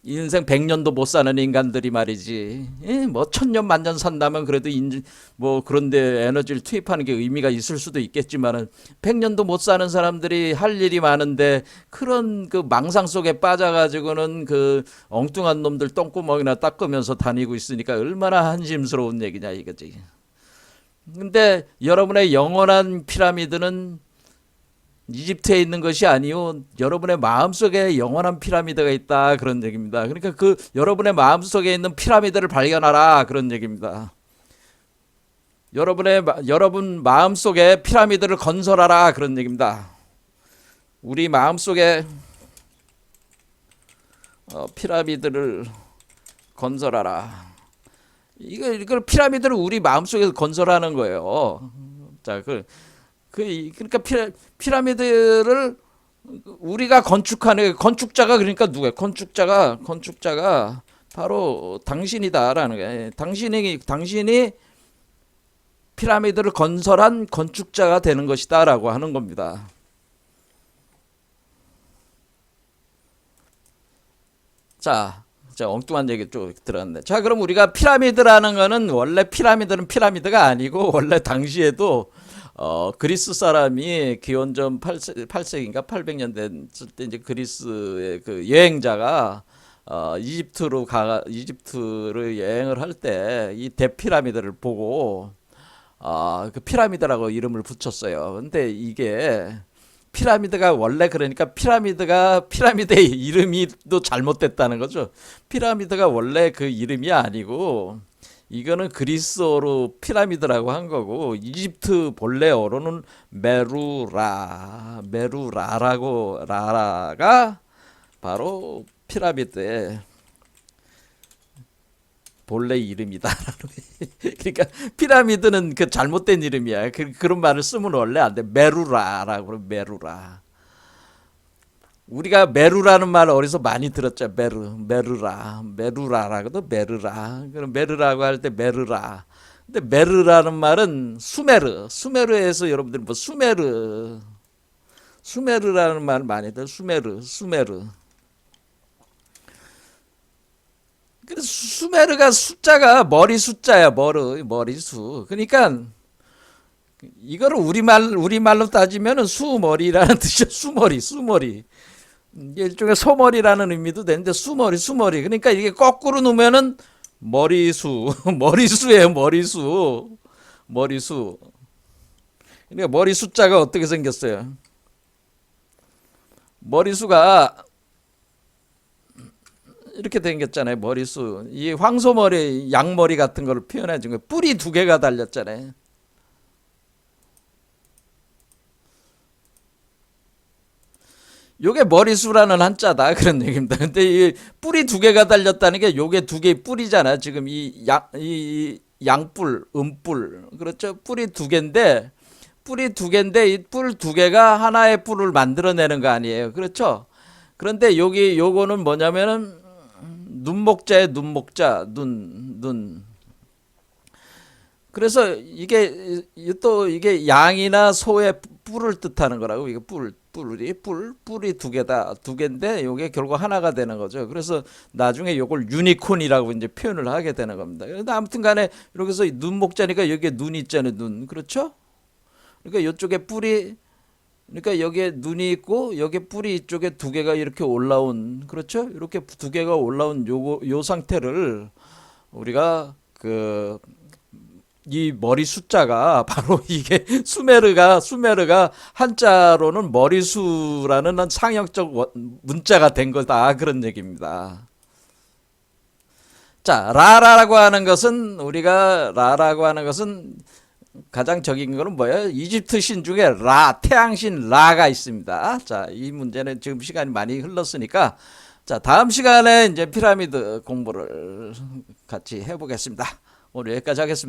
100년도 못 사는 인간들이 말이지. 뭐 1000년 만년 산다면 그래도 뭐 그런데 에너지를 투입하는 게 의미가 있을 수도 있겠지만은 100년도 못 사는 사람들이 할 일이 많은데 그런 그 망상 속에 빠져가지고는 그 엉뚱한 놈들 똥구멍이나 닦으면서 다니고 있으니까 얼마나 한심스러운 얘기냐 이거지. 근데 여러분의 영원한 피라미드는 이집트에 있는 것이 아니요 여러분의 마음속에 영원한 피라미드가 있다 그런 얘기입니다. 그러니까 그 여러분의 마음속에 있는 피라미드를 발견하라 그런 얘기입니다. 여러분 마음속에 피라미드를 건설하라 그런 얘기입니다. 우리 마음속에 피라미드를 건설하라. 이걸 피라미드를 우리 마음속에서 건설하는 거예요. 자, 그러니까 피라미드를 우리가 건축하는 건축자가 그러니까 누구야? 건축자가 바로 당신이다라는 거예요. 당신이 피라미드를 건설한 건축자가 되는 것이다라고 하는 겁니다. 자, 엉뚱한 얘기 좀 들었네. 자, 그럼 우리가 피라미드라는 거는 원래 피라미드는 피라미드가 아니고 원래 당시에도 그리스 사람이 기원전 8세기인가 800년 됐을 때 이제 그리스의 그 여행자가 이집트를 여행을 할 때 이 대피라미드를 보고 그 피라미드라고 이름을 붙였어요. 근데 이게 피라미드가 원래 그러니까 피라미드의 이름이 또 잘못됐다는 거죠. 피라미드가 원래 그 이름이 아니고 이거는 그리스어로 피라미드라고 한 거고 이집트 본래어로는 메루라라고 라라가 바로 피라미드의 본래 이름이다. 그러니까 피라미드는 그 잘못된 이름이야. 그런 말을 쓰면 원래 안 돼. 메루라라고 그래. 메루라. 우리가 메루라는 말 어디서 많이 들었죠. 메루라라고도 메르라. 그럼 메르라고 할 때 메르라. 근데 메르라는 말은 수메르에서 여러분들 뭐 수메르라는 말 많이 들어. 수메르. 그래서 수메르가 숫자가 머리 숫자야. 머리수. 그러니까 이거를 우리말로 따지면은 수머리라는 뜻이야. 수머리. 일종의 소머리라는 의미도 되는데 수머리. 그러니까 이게 거꾸로 놓으면은 머리수예요. 머리수. 그러니까 머리 숫자가 어떻게 생겼어요? 머리수가 이렇게 생겼잖아요. 머리수. 이 황소머리, 양머리 같은 걸 표현해 준 거예요. 뿔이 2개가 달렸잖아요. 요게 머리수라는 한자다 그런 얘기입니다. 근데 이 뿔이 2개가 달렸다는 게 요게 2개의 뿔이잖아. 지금 이 양뿔, 음뿔, 그렇죠? 뿔이 2개인데 이 뿔 2개가 하나의 뿔을 만들어내는 거 아니에요. 그렇죠? 그런데 요거는 뭐냐면은 눈목자의 눈목자, 눈. 그래서 이게 양이나 소의 뿔을 뜻하는 거라고. 이게 뿔이 2개다. 2개인데 요게 결국 하나가 되는 거죠. 그래서 나중에 요걸 유니콘이라고 이제 표현을 하게 되는 겁니다. 그런데 아무튼 간에 이렇게 해서 눈목자니까 여기에 눈이 있잖아요. 눈. 그렇죠? 그러니까 요쪽에 뿔이 그러니까 여기에 눈이 있고 여기 뿔이 이쪽에 2개가 이렇게 올라온 그렇죠? 이렇게 2개가 올라온 요 상태를 우리가 이 머리 숫자가 바로 이게 수메르가 한자로는 머리수라는 상형적 문자가 된 거다 그런 얘기입니다. 자, 라라고 하는 것은 가장 적인 거는 뭐예요? 이집트 신 중에 라, 태양신 라가 있습니다. 자, 이 문제는 지금 시간이 많이 흘렀으니까 자, 다음 시간에 이제 피라미드 공부를 같이 해보겠습니다. 오늘 여기까지 하겠습니다.